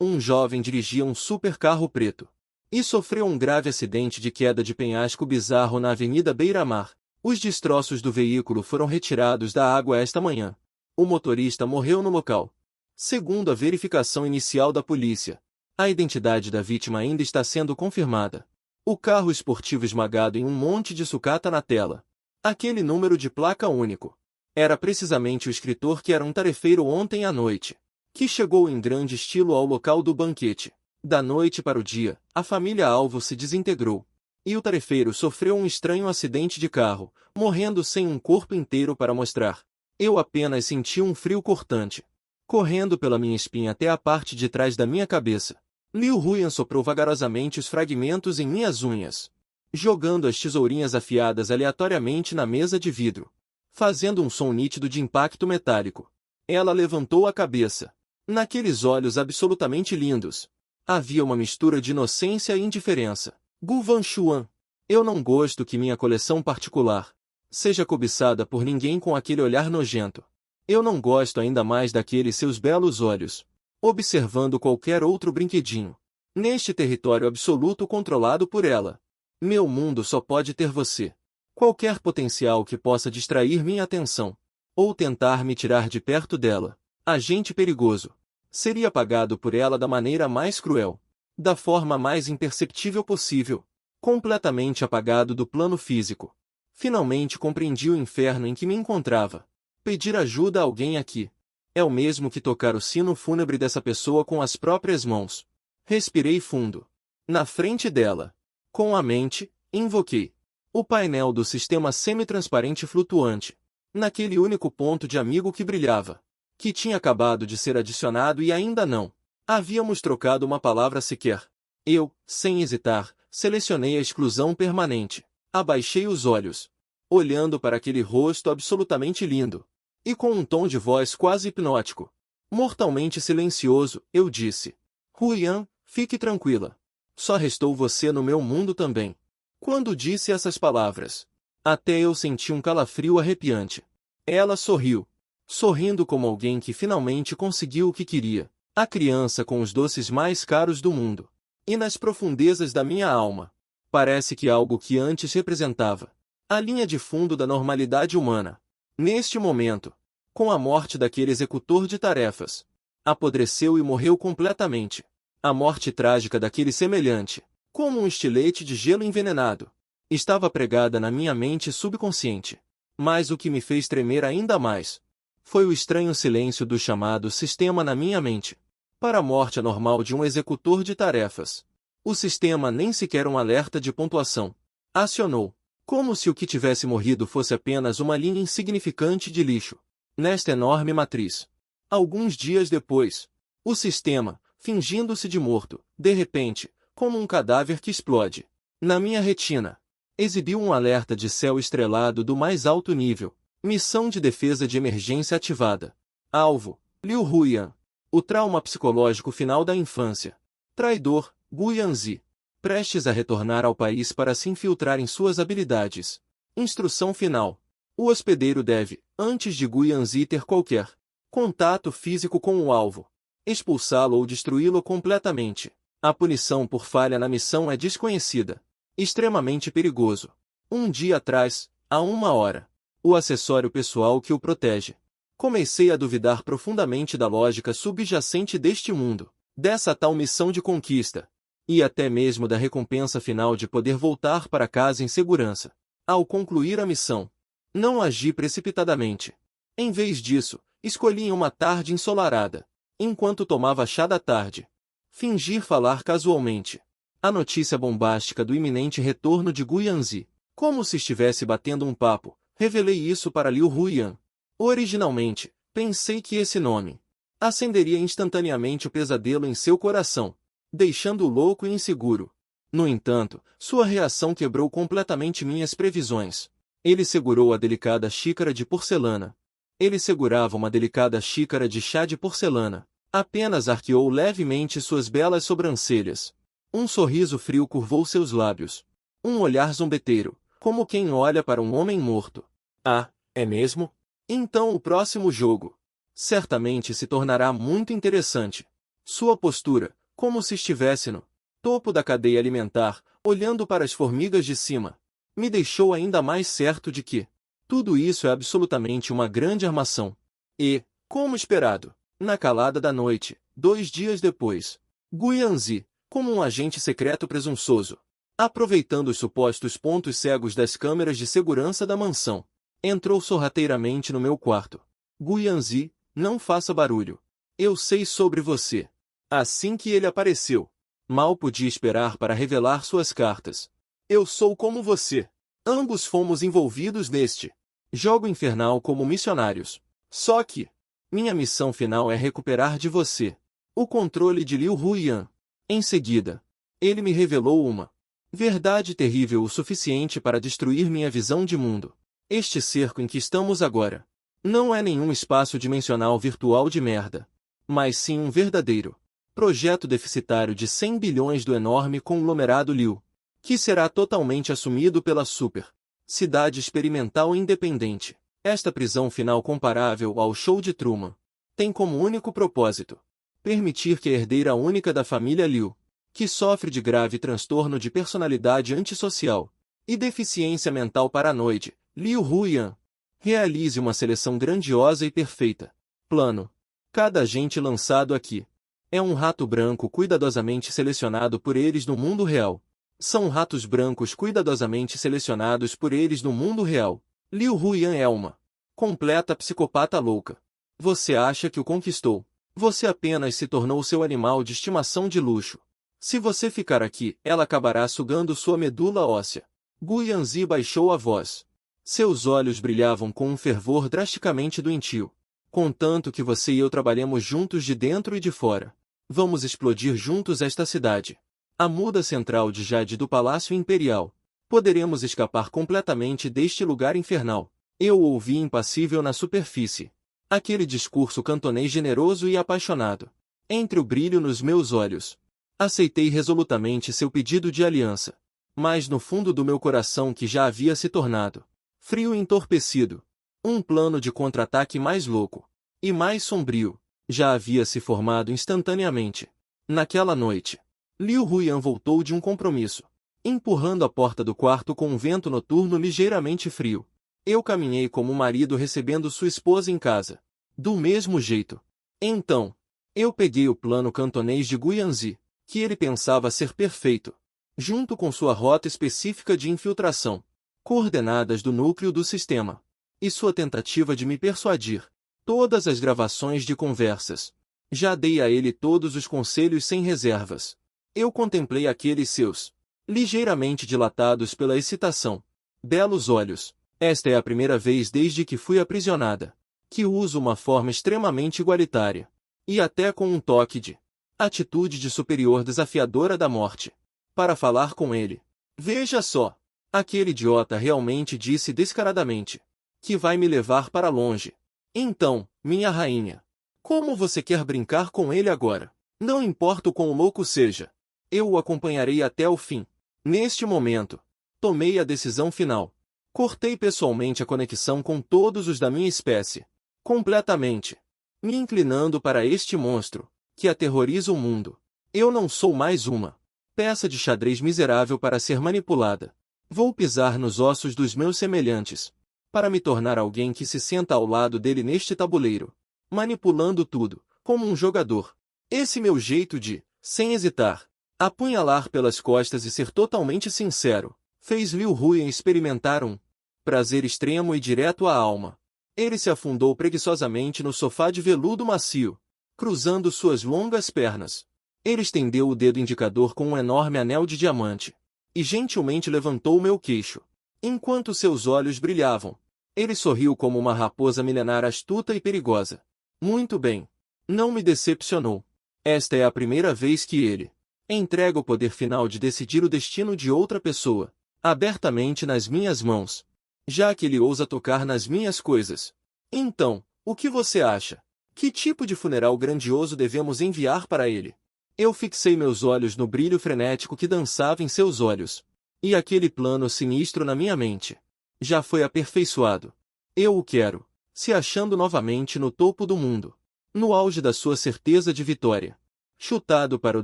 Um jovem dirigia um supercarro preto e sofreu um grave acidente de queda de penhasco bizarro na Avenida Beira-Mar. Os destroços do veículo foram retirados da água esta manhã. O motorista morreu no local. Segundo a verificação inicial da polícia, a identidade da vítima ainda está sendo confirmada. O carro esportivo esmagado em um monte de sucata na tela. Aquele número de placa único. Era precisamente o escritor que era um tarefeiro ontem à noite, que chegou em grande estilo ao local do banquete. Da noite para o dia, a família alvo se desintegrou. E o tarefeiro sofreu um estranho acidente de carro, morrendo sem um corpo inteiro para mostrar. Eu apenas senti um frio cortante, correndo pela minha espinha até a parte de trás da minha cabeça. Liu Huyan soprou vagarosamente os fragmentos em minhas unhas, jogando as tesourinhas afiadas aleatoriamente na mesa de vidro, fazendo um som nítido de impacto metálico. Ela levantou a cabeça. Naqueles olhos absolutamente lindos, havia uma mistura de inocência e indiferença. Gu Vanshuan, eu não gosto que minha coleção particular seja cobiçada por ninguém com aquele olhar nojento. Eu não gosto ainda mais daqueles seus belos olhos, observando qualquer outro brinquedinho. Neste território absoluto controlado por ela, meu mundo só pode ter você. Qualquer potencial que possa distrair minha atenção, ou tentar me tirar de perto dela, agente perigoso, seria apagado por ela da maneira mais cruel, da forma mais imperceptível possível, completamente apagado do plano físico. Finalmente compreendi o inferno em que me encontrava. Pedir ajuda a alguém aqui é o mesmo que tocar o sino fúnebre dessa pessoa com as próprias mãos. Respirei fundo. Na frente dela, com a mente, invoquei o painel do sistema semi-transparente flutuante, naquele único ponto de amigo que brilhava, que tinha acabado de ser adicionado e ainda não havíamos trocado uma palavra sequer. Eu, sem hesitar, selecionei a exclusão permanente. Abaixei os olhos, olhando para aquele rosto absolutamente lindo, e com um tom de voz quase hipnótico, mortalmente silencioso, eu disse: Huyan, fique tranquila. Só restou você no meu mundo também. Quando disse essas palavras, até eu senti um calafrio arrepiante. Ela sorriu, sorrindo como alguém que finalmente conseguiu o que queria. A criança com os doces mais caros do mundo. E nas profundezas da minha alma, parece que algo que antes representava a linha de fundo da normalidade humana, neste momento, com a morte daquele executor de tarefas, apodreceu e morreu completamente. A morte trágica daquele semelhante, como um estilete de gelo envenenado, estava pregada na minha mente subconsciente. Mas o que me fez tremer ainda mais foi o estranho silêncio do chamado sistema na minha mente. Para a morte anormal de um executor de tarefas, o sistema nem sequer um alerta de pontuação acionou, como se o que tivesse morrido fosse apenas uma linha insignificante de lixo nesta enorme matriz. Alguns dias depois, o sistema, fingindo-se de morto, de repente, como um cadáver que explode, na minha retina, exibiu um alerta de céu estrelado do mais alto nível. Missão de defesa de emergência ativada. Alvo: Liu Huyan. O trauma psicológico final da infância. Traidor: Gu Yanzi. Prestes a retornar ao país para se infiltrar em suas habilidades. Instrução final: o hospedeiro deve, antes de Gu Yanzi ter qualquer contato físico com o alvo, expulsá-lo ou destruí-lo completamente. A punição por falha na missão é desconhecida. Extremamente perigoso. Um dia atrás, a 1 hora. O acessório pessoal que o protege. Comecei a duvidar profundamente da lógica subjacente deste mundo, dessa tal missão de conquista, e até mesmo da recompensa final de poder voltar para casa em segurança. Ao concluir a missão, não agi precipitadamente. Em vez disso, escolhi em uma tarde ensolarada, enquanto tomava chá da tarde, fingir falar casualmente a notícia bombástica do iminente retorno de Gu Yanzi, como se estivesse batendo um papo. Revelei isso para Liu Huyan. Originalmente, pensei que esse nome acenderia instantaneamente o pesadelo em seu coração, deixando-o louco e inseguro. No entanto, sua reação quebrou completamente minhas previsões. Ele segurou a delicada xícara de porcelana. Ele segurava uma delicada xícara de chá de porcelana. Apenas arqueou levemente suas belas sobrancelhas. Um sorriso frio curvou seus lábios. Um olhar zombeteiro, como quem olha para um homem morto. Ah, é mesmo? Então o próximo jogo certamente se tornará muito interessante. Sua postura, como se estivesse no topo da cadeia alimentar, olhando para as formigas de cima, me deixou ainda mais certo de que tudo isso é absolutamente uma grande armação. E, como esperado, na calada da noite, 2 dias depois, Guianzi, como um agente secreto presunçoso, aproveitando os supostos pontos cegos das câmeras de segurança da mansão, entrou sorrateiramente no meu quarto. Guianzi, não faça barulho. Eu sei sobre você. Assim que ele apareceu, mal podia esperar para revelar suas cartas. Eu sou como você. Ambos fomos envolvidos neste jogo infernal como missionários. Só que minha missão final é recuperar de você o controle de Liu Huiyan. Em seguida, ele me revelou uma verdade terrível o suficiente para destruir minha visão de mundo. Este cerco em que estamos agora não é nenhum espaço dimensional virtual de merda, mas sim um verdadeiro projeto deficitário de 100 bilhões do enorme conglomerado Liu, que será totalmente assumido pela super cidade experimental independente. Esta prisão final comparável ao show de Truman tem como único propósito permitir que a herdeira única da família Liu, que sofre de grave transtorno de personalidade antissocial e deficiência mental paranoide, Liu Huiyan, realize uma seleção grandiosa e perfeita. Plano. Cada agente lançado aqui é um rato branco cuidadosamente selecionado por eles no mundo real. São ratos brancos cuidadosamente selecionados por eles no mundo real. Liu Huiyan é uma completa psicopata louca. Você acha que o conquistou? Você apenas se tornou seu animal de estimação de luxo. Se você ficar aqui, ela acabará sugando sua medula óssea. Guianzi baixou a voz. Seus olhos brilhavam com um fervor drasticamente doentio. Contanto que você e eu trabalhemos juntos de dentro e de fora, vamos explodir juntos esta cidade. A muda central de Jade do Palácio Imperial. Poderemos escapar completamente deste lugar infernal. Eu o ouvi impassível na superfície. Aquele discurso cantonês generoso e apaixonado. Entre o brilho nos meus olhos, aceitei resolutamente seu pedido de aliança. Mas no fundo do meu coração que já havia se tornado frio e entorpecido, um plano de contra-ataque mais louco e mais sombrio já havia se formado instantaneamente. Naquela noite, Liu Huiyan voltou de um compromisso, empurrando a porta do quarto com um vento noturno ligeiramente frio. Eu caminhei como um marido recebendo sua esposa em casa. Do mesmo jeito. Então, eu peguei o plano cantonês de Guianzi, que ele pensava ser perfeito, junto com sua rota específica de infiltração, coordenadas do núcleo do sistema, e sua tentativa de me persuadir. Todas as gravações de conversas. Já dei a ele todos os conselhos sem reservas. Eu contemplei aqueles seus, ligeiramente dilatados pela excitação, belos olhos. Esta é a primeira vez desde que fui aprisionada que uso uma forma extremamente igualitária, e até com um toque de atitude de superior desafiadora da morte, para falar com ele. Veja só, aquele idiota realmente disse descaradamente que vai me levar para longe. Então, minha rainha, como você quer brincar com ele agora? Não importa o quão louco seja, eu o acompanharei até o fim. Neste momento, tomei a decisão final. Cortei pessoalmente a conexão com todos os da minha espécie, completamente, me inclinando para este monstro, que aterroriza o mundo. Eu não sou mais uma peça de xadrez miserável para ser manipulada. Vou pisar nos ossos dos meus semelhantes, para me tornar alguém que se senta ao lado dele neste tabuleiro, manipulando tudo, como um jogador. Esse meu jeito de, sem hesitar, apunhalar pelas costas e ser totalmente sincero, fez Liu Huiyan experimentar um prazer extremo e direto à alma. Ele se afundou preguiçosamente no sofá de veludo macio, cruzando suas longas pernas. Ele estendeu o dedo indicador com um enorme anel de diamante, e gentilmente levantou meu queixo. Enquanto seus olhos brilhavam, ele sorriu como uma raposa milenar astuta e perigosa. Muito bem. Não me decepcionou. Esta é a primeira vez que ele entrega o poder final de decidir o destino de outra pessoa, abertamente nas minhas mãos, já que ele ousa tocar nas minhas coisas. Então, o que você acha? Que tipo de funeral grandioso devemos enviar para ele? Eu fixei meus olhos no brilho frenético que dançava em seus olhos, e aquele plano sinistro na minha mente já foi aperfeiçoado. Eu o quero, se achando novamente no topo do mundo, no auge da sua certeza de vitória. chutado para o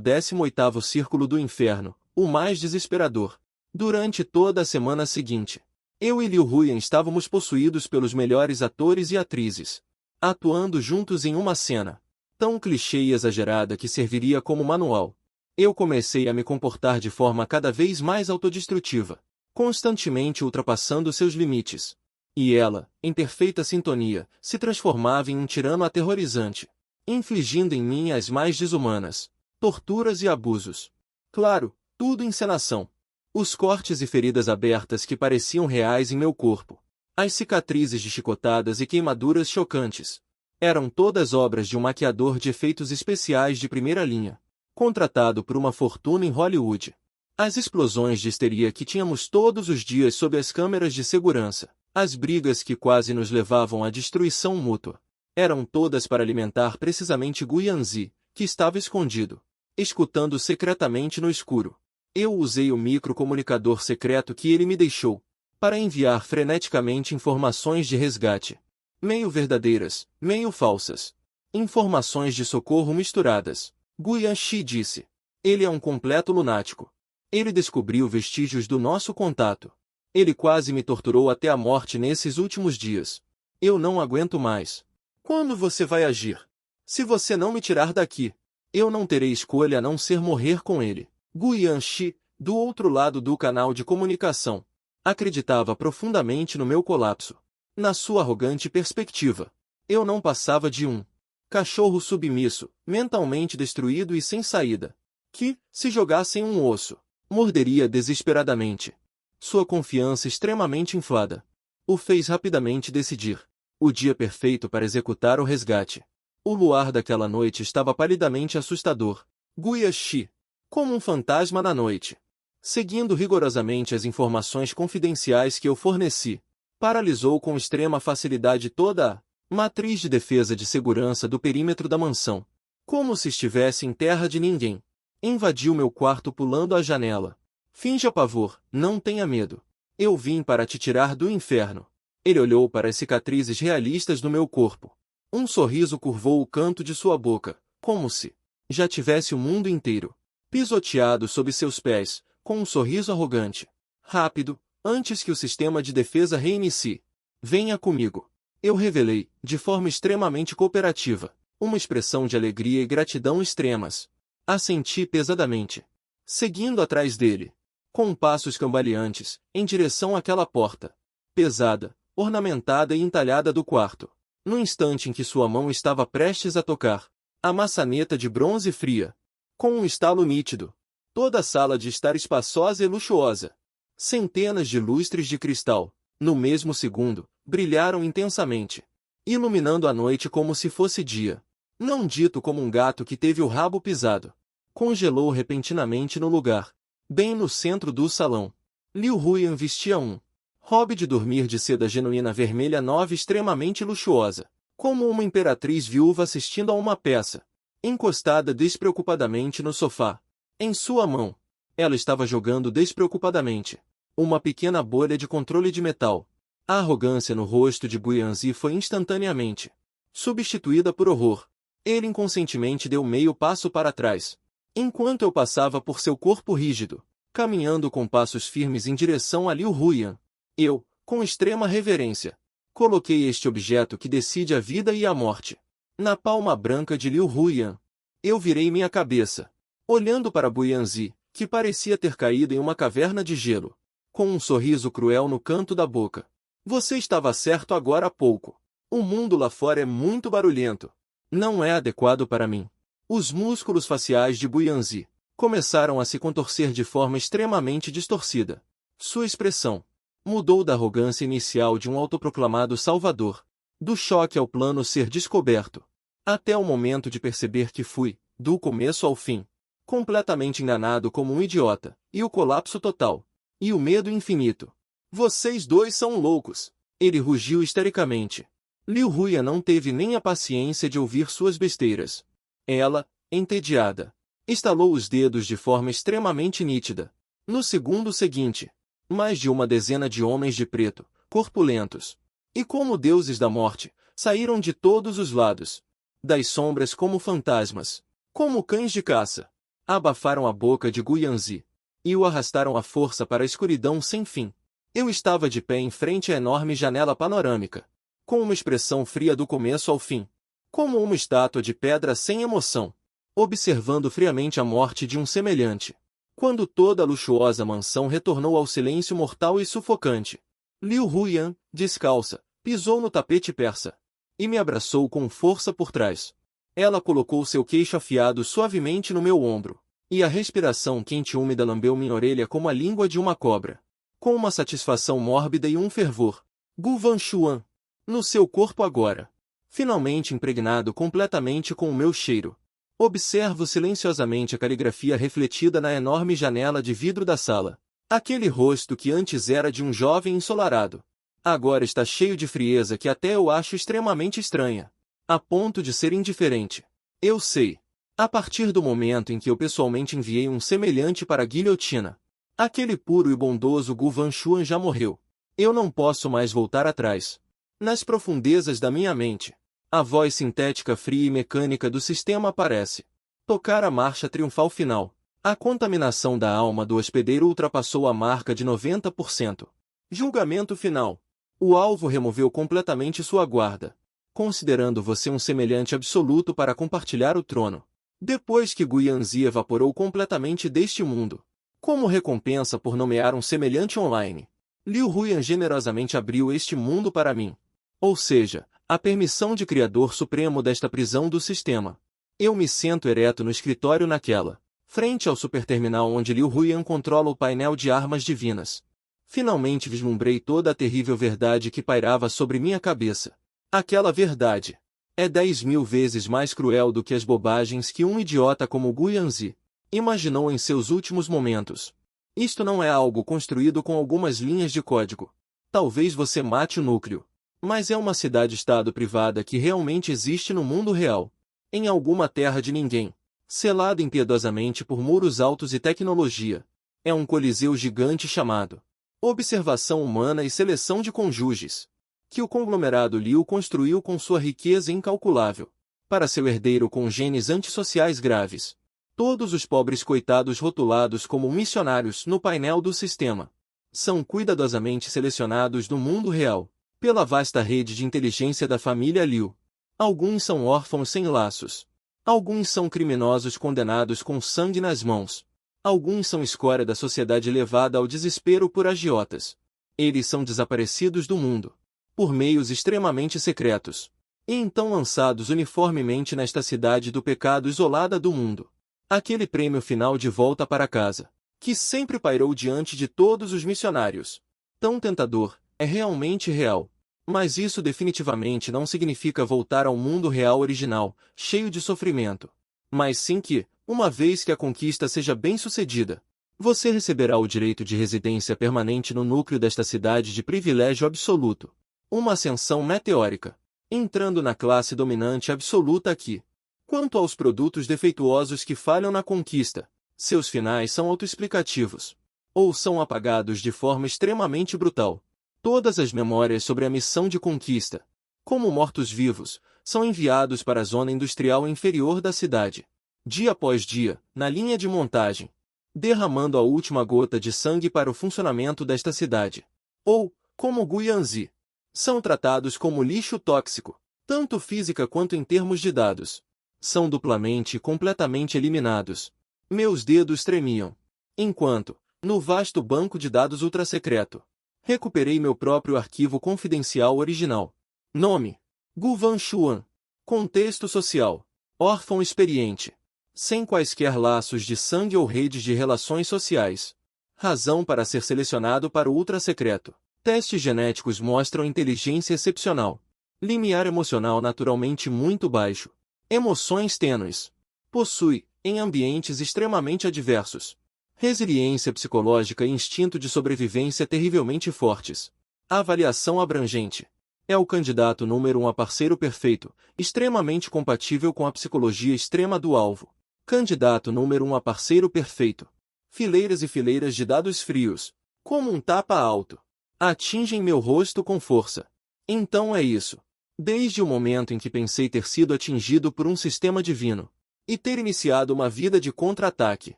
18º círculo do inferno, o mais desesperador. Durante toda a semana seguinte, eu e Liu Huyan estávamos possuídos pelos melhores atores e atrizes, atuando juntos em uma cena tão clichê e exagerada que serviria como manual. Eu comecei a me comportar de forma cada vez mais autodestrutiva, constantemente ultrapassando seus limites. E ela, em perfeita sintonia, se transformava em um tirano aterrorizante, infligindo em mim as mais desumanas torturas e abusos. Claro, tudo encenação. Os cortes e feridas abertas que pareciam reais em meu corpo, as cicatrizes de chicotadas e queimaduras chocantes, eram todas obras de um maquiador de efeitos especiais de primeira linha, contratado por uma fortuna em Hollywood. As explosões de histeria que tínhamos todos os dias sob as câmeras de segurança, as brigas que quase nos levavam à destruição mútua, eram todas para alimentar precisamente Guianzi, que estava escondido, escutando secretamente no escuro. Eu usei o microcomunicador secreto que ele me deixou, para enviar freneticamente informações de resgate. Meio verdadeiras, meio falsas. Informações de socorro misturadas. Guianxi disse. Ele é um completo lunático. Ele descobriu vestígios do nosso contato. Ele quase me torturou até a morte nesses últimos dias. Eu não aguento mais. Quando você vai agir? Se você não me tirar daqui, eu não terei escolha a não ser morrer com ele. Guianxi, do outro lado do canal de comunicação, acreditava profundamente no meu colapso. Na sua arrogante perspectiva, eu não passava de um cachorro submisso, mentalmente destruído e sem saída, que, se jogassem um osso, morderia desesperadamente. Sua confiança extremamente inflada o fez rapidamente decidir o dia perfeito para executar o resgate. O luar daquela noite estava palidamente assustador. Guianxi, como um fantasma na noite, seguindo rigorosamente as informações confidenciais que eu forneci, paralisou com extrema facilidade toda a matriz de defesa de segurança do perímetro da mansão, como se estivesse em terra de ninguém. Invadiu meu quarto pulando a janela. Finja pavor, não tenha medo. Eu vim para te tirar do inferno. Ele olhou para as cicatrizes realistas do meu corpo. Um sorriso curvou o canto de sua boca, como se já tivesse o mundo inteiro pisoteado sob seus pés, com um sorriso arrogante. Rápido, antes que o sistema de defesa reinicie. Venha comigo. Eu revelei, de forma extremamente cooperativa, uma expressão de alegria e gratidão extremas. Assenti pesadamente, seguindo atrás dele, com passos cambaleantes, em direção àquela porta pesada, ornamentada e entalhada do quarto. No instante em que sua mão estava prestes a tocar a maçaneta de bronze fria, com um estalo nítido, toda a sala de estar espaçosa e luxuosa. Centenas de lustres de cristal, no mesmo segundo, brilharam intensamente, iluminando a noite como se fosse dia. Não dito como um gato que teve o rabo pisado. Congelou repentinamente no lugar, bem no centro do salão. Liu Huyan vestia um robe de dormir de seda genuína vermelha nova extremamente luxuosa, como uma imperatriz viúva assistindo a uma peça, encostada despreocupadamente no sofá. Em sua mão, ela estava jogando despreocupadamente uma pequena bolha de controle de metal. A arrogância no rosto de Guianzi foi instantaneamente substituída por horror. Ele inconscientemente deu meio passo para trás, enquanto eu passava por seu corpo rígido, caminhando com passos firmes em direção a Liu Huyan. Eu, com extrema reverência, coloquei este objeto que decide a vida e a morte na palma branca de Liu Huyan. Eu virei minha cabeça, olhando para Guianzi, que parecia ter caído em uma caverna de gelo, com um sorriso cruel no canto da boca. Você estava certo agora há pouco. O mundo lá fora é muito barulhento. Não é adequado para mim. Os músculos faciais de Guianzi começaram a se contorcer de forma extremamente distorcida. Sua expressão mudou da arrogância inicial de um autoproclamado salvador, do choque ao plano ser descoberto, até o momento de perceber que fui, do começo ao fim, completamente enganado como um idiota, e o colapso total, e o medo infinito. Vocês dois são loucos! Ele rugiu histericamente. Liu Huyan não teve nem a paciência de ouvir suas besteiras. Ela, entediada, estalou os dedos de forma extremamente nítida. No segundo seguinte, mais de uma dezena de homens de preto, corpulentos, e como deuses da morte, saíram de todos os lados, das sombras como fantasmas. Como cães de caça. Abafaram a boca de Gu Yanzi e o arrastaram à força para a escuridão sem fim. Eu estava de pé em frente à enorme janela panorâmica, com uma expressão fria do começo ao fim, como uma estátua de pedra sem emoção, observando friamente a morte de um semelhante. Quando toda a luxuosa mansão retornou ao silêncio mortal e sufocante, Liu Huyan, descalça, pisou no tapete persa e me abraçou com força por trás. Ela colocou seu queixo afiado suavemente no meu ombro, e a respiração quente e úmida lambeu minha orelha como a língua de uma cobra, com uma satisfação mórbida e um fervor. Gu Vanshuan, no seu corpo agora, finalmente impregnado completamente com o meu cheiro. Observo silenciosamente a caligrafia refletida na enorme janela de vidro da sala. Aquele rosto que antes era de um jovem ensolarado, agora está cheio de frieza que até eu acho extremamente estranha, a ponto de ser indiferente. Eu sei. A partir do momento em que eu pessoalmente enviei um semelhante para a guilhotina, aquele puro e bondoso Gu Vanshuan já morreu. Eu não posso mais voltar atrás. Nas profundezas da minha mente, a voz sintética fria e mecânica do sistema aparece. Tocar a marcha triunfal final. A contaminação da alma do hospedeiro ultrapassou a marca de 90%. Julgamento final. O alvo removeu completamente sua guarda, considerando você um semelhante absoluto para compartilhar o trono. Depois que Gu Yanzi evaporou completamente deste mundo, como recompensa por nomear um semelhante online, Liu Huyan generosamente abriu este mundo para mim. Ou seja, a permissão de Criador Supremo desta prisão do sistema. Eu me sento ereto no escritório naquela, frente ao superterminal onde Liu Huyan controla o painel de armas divinas. Finalmente vislumbrei toda a terrível verdade que pairava sobre minha cabeça. Aquela verdade é 10.000 vezes mais cruel do que as bobagens que um idiota como Gu Yanzi imaginou em seus últimos momentos. Isto não é algo construído com algumas linhas de código. Talvez você mate o núcleo, mas é uma cidade-estado privada que realmente existe no mundo real, em alguma terra de ninguém, selada impiedosamente por muros altos e tecnologia. É um coliseu gigante chamado observação humana e seleção de cônjuges, que o conglomerado Liu construiu com sua riqueza incalculável, para seu herdeiro com genes antissociais graves. Todos os pobres coitados rotulados como missionários no painel do sistema são cuidadosamente selecionados do mundo real, pela vasta rede de inteligência da família Liu. Alguns são órfãos sem laços. Alguns são criminosos condenados com sangue nas mãos. Alguns são escória da sociedade levada ao desespero por agiotas. Eles são desaparecidos do mundo, por meios extremamente secretos, e então lançados uniformemente nesta cidade do pecado isolada do mundo. Aquele prêmio final de volta para casa, que sempre pairou diante de todos os missionários. Tão tentador, é realmente real. Mas isso definitivamente não significa voltar ao mundo real original, cheio de sofrimento. Mas sim que, uma vez que a conquista seja bem-sucedida, você receberá o direito de residência permanente no núcleo desta cidade de privilégio absoluto. Uma ascensão meteórica, entrando na classe dominante absoluta aqui. Quanto aos produtos defeituosos que falham na conquista, seus finais são autoexplicativos, ou são apagados de forma extremamente brutal. Todas as memórias sobre a missão de conquista, como mortos-vivos, são enviados para a zona industrial inferior da cidade, dia após dia, na linha de montagem, derramando a última gota de sangue para o funcionamento desta cidade. Ou, como Gu Yanzi, são tratados como lixo tóxico, tanto física quanto em termos de dados. São duplamente e completamente eliminados. Meus dedos tremiam, enquanto, no vasto banco de dados ultrasecreto, recuperei meu próprio arquivo confidencial original. Nome: Gu Vanshuan. Contexto social: órfão experiente, sem quaisquer laços de sangue ou redes de relações sociais. Razão para ser selecionado para o ultrasecreto: testes genéticos mostram inteligência excepcional. Limiar emocional naturalmente muito baixo. Emoções tênues. Possui, em ambientes extremamente adversos, resiliência psicológica e instinto de sobrevivência terrivelmente fortes. Avaliação abrangente. É o candidato número 1 a parceiro perfeito, extremamente compatível com a psicologia extrema do alvo. Candidato número 1 a parceiro perfeito. Fileiras e fileiras de dados frios, como um tapa alto, atingem meu rosto com força. Então é isso. Desde o momento em que pensei ter sido atingido por um sistema divino, e ter iniciado uma vida de contra-ataque.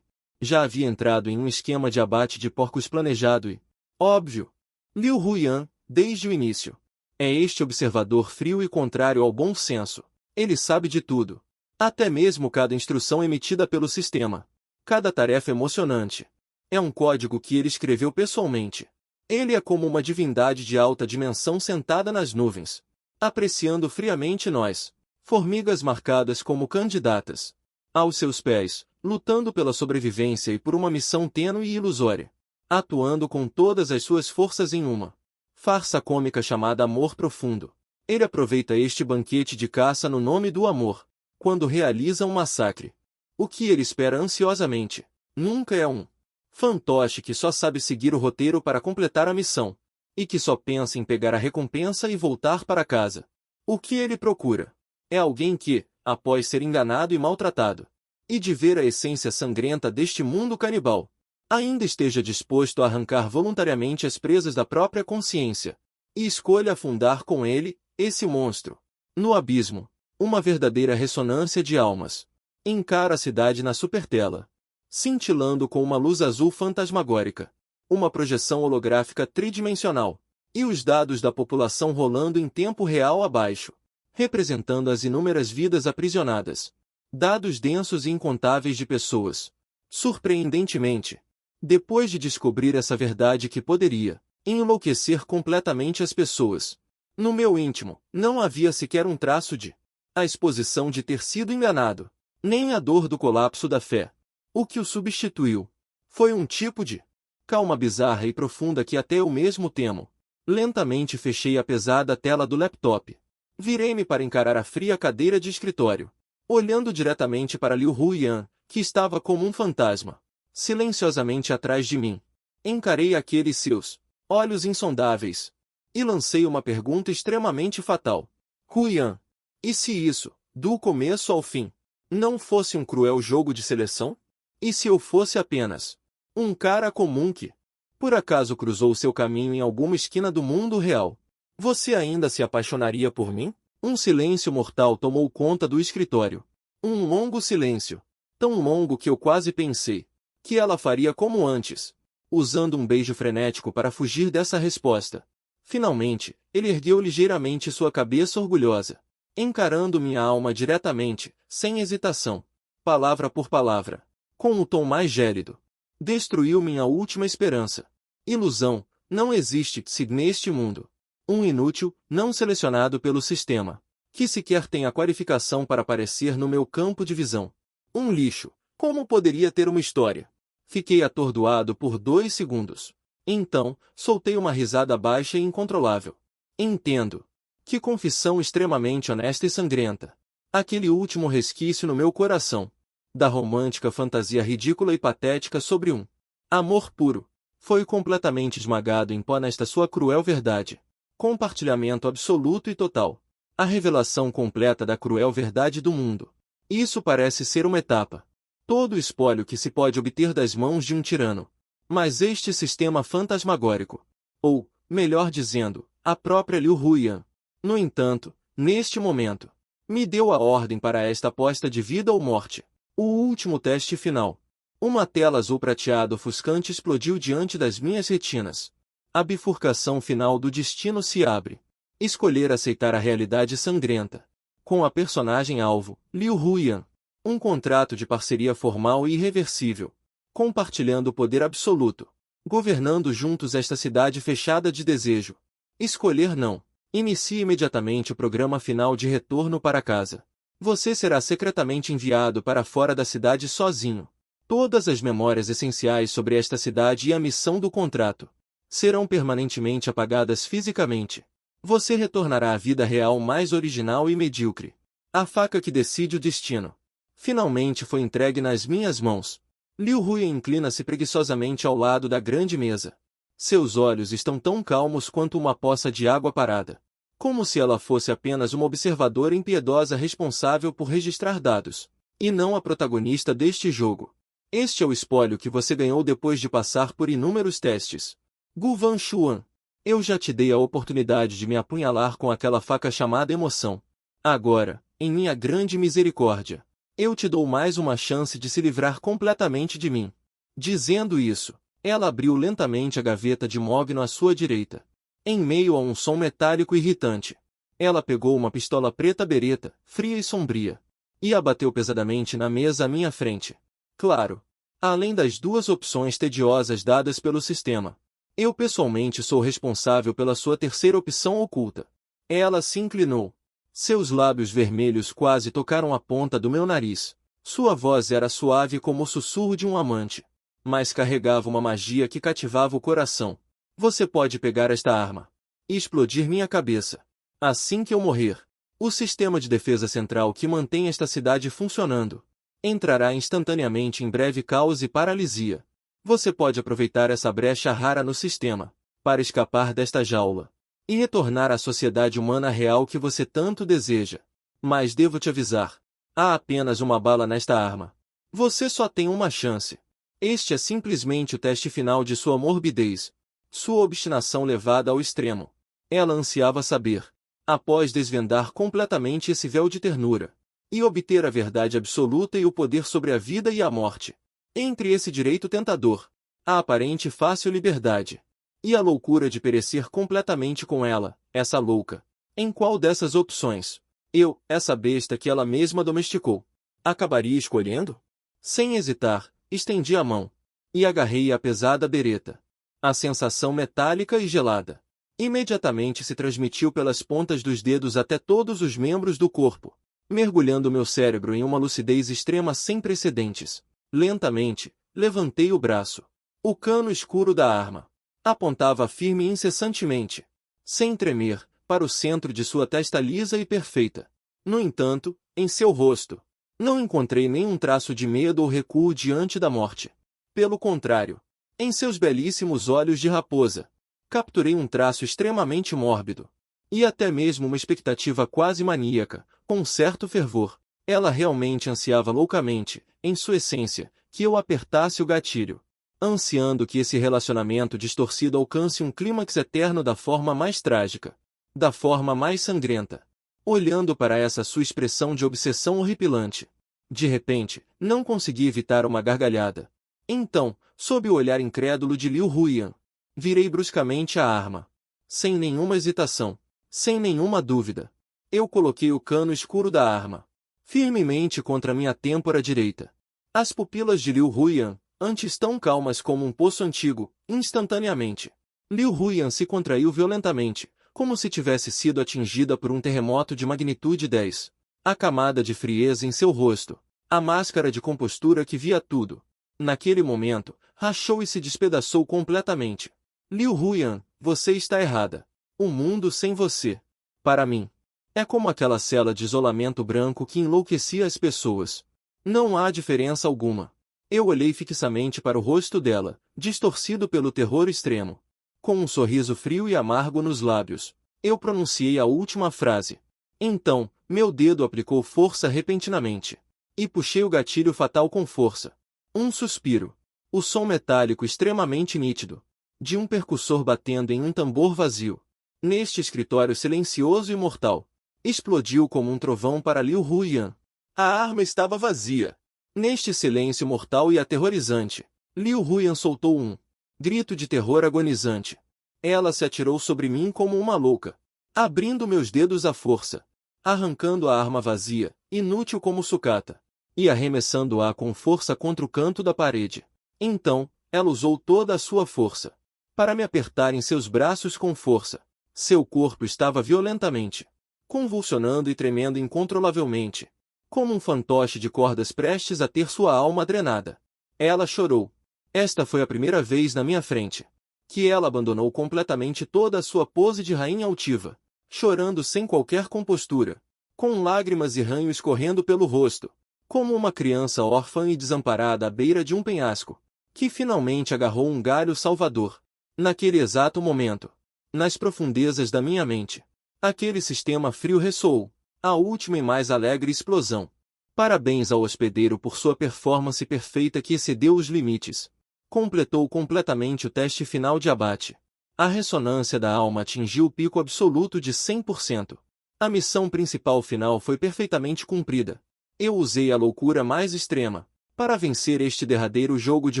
Já havia entrado em um esquema de abate de porcos planejado e, óbvio, Liu Huyan, desde o início. É este observador frio e contrário ao bom senso. Ele sabe de tudo. Até mesmo cada instrução emitida pelo sistema. Cada tarefa emocionante. É um código que ele escreveu pessoalmente. Ele é como uma divindade de alta dimensão sentada nas nuvens, apreciando friamente nós, formigas marcadas como candidatas. Aos seus pés, lutando pela sobrevivência e por uma missão tênue e ilusória. Atuando com todas as suas forças em uma farsa cômica chamada amor profundo. Ele aproveita este banquete de caça no nome do amor, quando realiza um massacre. O que ele espera ansiosamente, nunca é um fantoche que só sabe seguir o roteiro para completar a missão, e que só pensa em pegar a recompensa e voltar para casa. O que ele procura é alguém que, após ser enganado e maltratado, e de ver a essência sangrenta deste mundo canibal, ainda esteja disposto a arrancar voluntariamente as presas da própria consciência, e escolha afundar com ele, esse monstro, no abismo, uma verdadeira ressonância de almas. Encara a cidade na supertela, cintilando com uma luz azul fantasmagórica, uma projeção holográfica tridimensional, e os dados da população rolando em tempo real abaixo, representando as inúmeras vidas aprisionadas. Dados densos e incontáveis de pessoas. Surpreendentemente, depois de descobrir essa verdade que poderia enlouquecer completamente as pessoas, no meu íntimo, não havia sequer um traço de a exposição de ter sido enganado, nem a dor do colapso da fé. O que o substituiu foi um tipo de calma bizarra e profunda que até eu mesmo temo. Lentamente fechei a pesada tela do laptop. Virei-me para encarar a fria cadeira de escritório, olhando diretamente para Liu Huyan, que estava como um fantasma, silenciosamente atrás de mim. Encarei aqueles seus olhos insondáveis, e lancei uma pergunta extremamente fatal. Huyan, e se isso, do começo ao fim, não fosse um cruel jogo de seleção? E se eu fosse apenas um cara comum que, por acaso, cruzou seu caminho em alguma esquina do mundo real? Você ainda se apaixonaria por mim? Um silêncio mortal tomou conta do escritório. Um longo silêncio. Tão longo que eu quase pensei que ela faria como antes, usando um beijo frenético para fugir dessa resposta. Finalmente, ele ergueu ligeiramente sua cabeça orgulhosa, encarando minha alma diretamente, sem hesitação, palavra por palavra, com o tom mais gélido. Destruiu minha última esperança. Ilusão, não existe neste mundo. Um inútil, não selecionado pelo sistema, que sequer tem a qualificação para aparecer no meu campo de visão. Um lixo, como poderia ter uma história? Fiquei atordoado por 2 segundos. Então, soltei uma risada baixa e incontrolável. Entendo. Que confissão extremamente honesta e sangrenta. Aquele último resquício no meu coração, da romântica fantasia ridícula e patética sobre um amor puro, foi completamente esmagado em pó nesta sua cruel verdade. Compartilhamento absoluto e total. A revelação completa da cruel verdade do mundo. Isso parece ser uma etapa. Todo o espólio que se pode obter das mãos de um tirano. Mas este sistema fantasmagórico, ou, melhor dizendo, a própria Liu Huyan, no entanto, neste momento, me deu a ordem para esta aposta de vida ou morte. O último teste final. Uma tela azul prateado ofuscante explodiu diante das minhas retinas. A bifurcação final do destino se abre. Escolher aceitar a realidade sangrenta. Com a personagem-alvo, Liu Huyan. Um contrato de parceria formal e irreversível. Compartilhando o poder absoluto. Governando juntos esta cidade fechada de desejo. Escolher não. Inicie imediatamente o programa final de retorno para casa. Você será secretamente enviado para fora da cidade sozinho. Todas as memórias essenciais sobre esta cidade e a missão do contrato serão permanentemente apagadas fisicamente. Você retornará à vida real mais original e medíocre. A faca que decide o destino finalmente foi entregue nas minhas mãos. Liu Huyan inclina-se preguiçosamente ao lado da grande mesa. Seus olhos estão tão calmos quanto uma poça de água parada. Como se ela fosse apenas uma observadora impiedosa responsável por registrar dados, e não a protagonista deste jogo. Este é o espólio que você ganhou depois de passar por inúmeros testes. Gu Van Xuan, eu já te dei a oportunidade de me apunhalar com aquela faca chamada emoção. Agora, em minha grande misericórdia, Eu te dou mais uma chance de se livrar completamente de mim. Dizendo isso, ela abriu lentamente a gaveta de mogno à sua direita. Em meio a um som metálico irritante, ela pegou uma pistola preta beretta, fria e sombria, e a bateu pesadamente na mesa à minha frente. Claro, além das duas opções tediosas dadas pelo sistema, eu pessoalmente sou responsável pela sua terceira opção oculta. Ela se inclinou. Seus lábios vermelhos quase tocaram a ponta do meu nariz. Sua voz era suave como o sussurro de um amante, mas carregava uma magia que cativava o coração. Você pode pegar esta arma e explodir minha cabeça. Assim que eu morrer, o sistema de defesa central que mantém esta cidade funcionando entrará instantaneamente em breve caos e paralisia. Você pode aproveitar essa brecha rara no sistema para escapar desta jaula e retornar à sociedade humana real que você tanto deseja. Mas devo te avisar, há apenas uma bala nesta arma. Você só tem uma chance. Este é simplesmente o teste final de sua morbidez, sua obstinação levada ao extremo. Ela ansiava saber, após desvendar completamente esse véu de ternura, e obter a verdade absoluta e o poder sobre a vida e a morte. Entre esse direito tentador, a aparente fácil liberdade, e a loucura de perecer completamente com ela, essa louca. Em qual dessas opções, eu, essa besta que ela mesma domesticou, acabaria escolhendo? Sem hesitar, estendi a mão e agarrei a pesada bereta. A sensação metálica e gelada imediatamente se transmitiu pelas pontas dos dedos até todos os membros do corpo, mergulhando meu cérebro em uma lucidez extrema sem precedentes. Lentamente, levantei o braço. O cano escuro da arma apontava firme e incessantemente, sem tremer, para o centro de sua testa lisa e perfeita. No entanto, em seu rosto, não encontrei nenhum traço de medo ou recuo diante da morte. Pelo contrário, em seus belíssimos olhos de raposa, capturei um traço extremamente mórbido, e até mesmo uma expectativa quase maníaca, com um certo fervor. Ela realmente ansiava loucamente, em sua essência, que eu apertasse o gatilho, ansiando que esse relacionamento distorcido alcance um clímax eterno da forma mais trágica, da forma mais sangrenta. Olhando para essa sua expressão de obsessão horripilante, de repente, não consegui evitar uma gargalhada. Então, sob o olhar incrédulo de Liu Huiyan, virei bruscamente a arma. Sem nenhuma hesitação, sem nenhuma dúvida, eu coloquei o cano escuro da arma firmemente contra minha têmpora direita. As pupilas de Liu Huiyan, antes tão calmas como um poço antigo, instantaneamente. Liu Huiyan se contraiu violentamente, como se tivesse sido atingida por um terremoto de magnitude 10. A camada de frieza em seu rosto, a máscara de compostura que via tudo, naquele momento, rachou e se despedaçou completamente. Liu Huiyan, você está errada. O mundo sem você, para mim, é como aquela cela de isolamento branco que enlouquecia as pessoas. Não há diferença alguma. Eu olhei fixamente para o rosto dela, distorcido pelo terror extremo. Com um sorriso frio e amargo nos lábios, eu pronunciei a última frase. Então, meu dedo aplicou força repentinamente, e puxei o gatilho fatal com força. Um suspiro. O som metálico extremamente nítido, de um percussor batendo em um tambor vazio, neste escritório silencioso e mortal, explodiu como um trovão para Liu Huiyan. A arma estava vazia. Neste silêncio mortal e aterrorizante, Liu Huiyan soltou um grito de terror agonizante. Ela se atirou sobre mim como uma louca, abrindo meus dedos à força, arrancando a arma vazia, inútil como sucata, e arremessando-a com força contra o canto da parede. Então, ela usou toda a sua força para me apertar em seus braços com força. Seu corpo estava violentamente convulsionando e tremendo incontrolavelmente, como um fantoche de cordas prestes a ter sua alma drenada. Ela chorou. Esta foi a primeira vez na minha frente que ela abandonou completamente toda a sua pose de rainha altiva, chorando sem qualquer compostura, com lágrimas e ranho escorrendo pelo rosto, como uma criança órfã e desamparada à beira de um penhasco, que finalmente agarrou um galho salvador. Naquele exato momento, nas profundezas da minha mente, aquele sistema frio ressoou, a última e mais alegre explosão. Parabéns ao hospedeiro por sua performance perfeita que excedeu os limites. Completou completamente o teste final de abate. A ressonância da alma atingiu o pico absoluto de 100%. A missão principal final foi perfeitamente cumprida. Eu usei a loucura mais extrema para vencer este derradeiro jogo de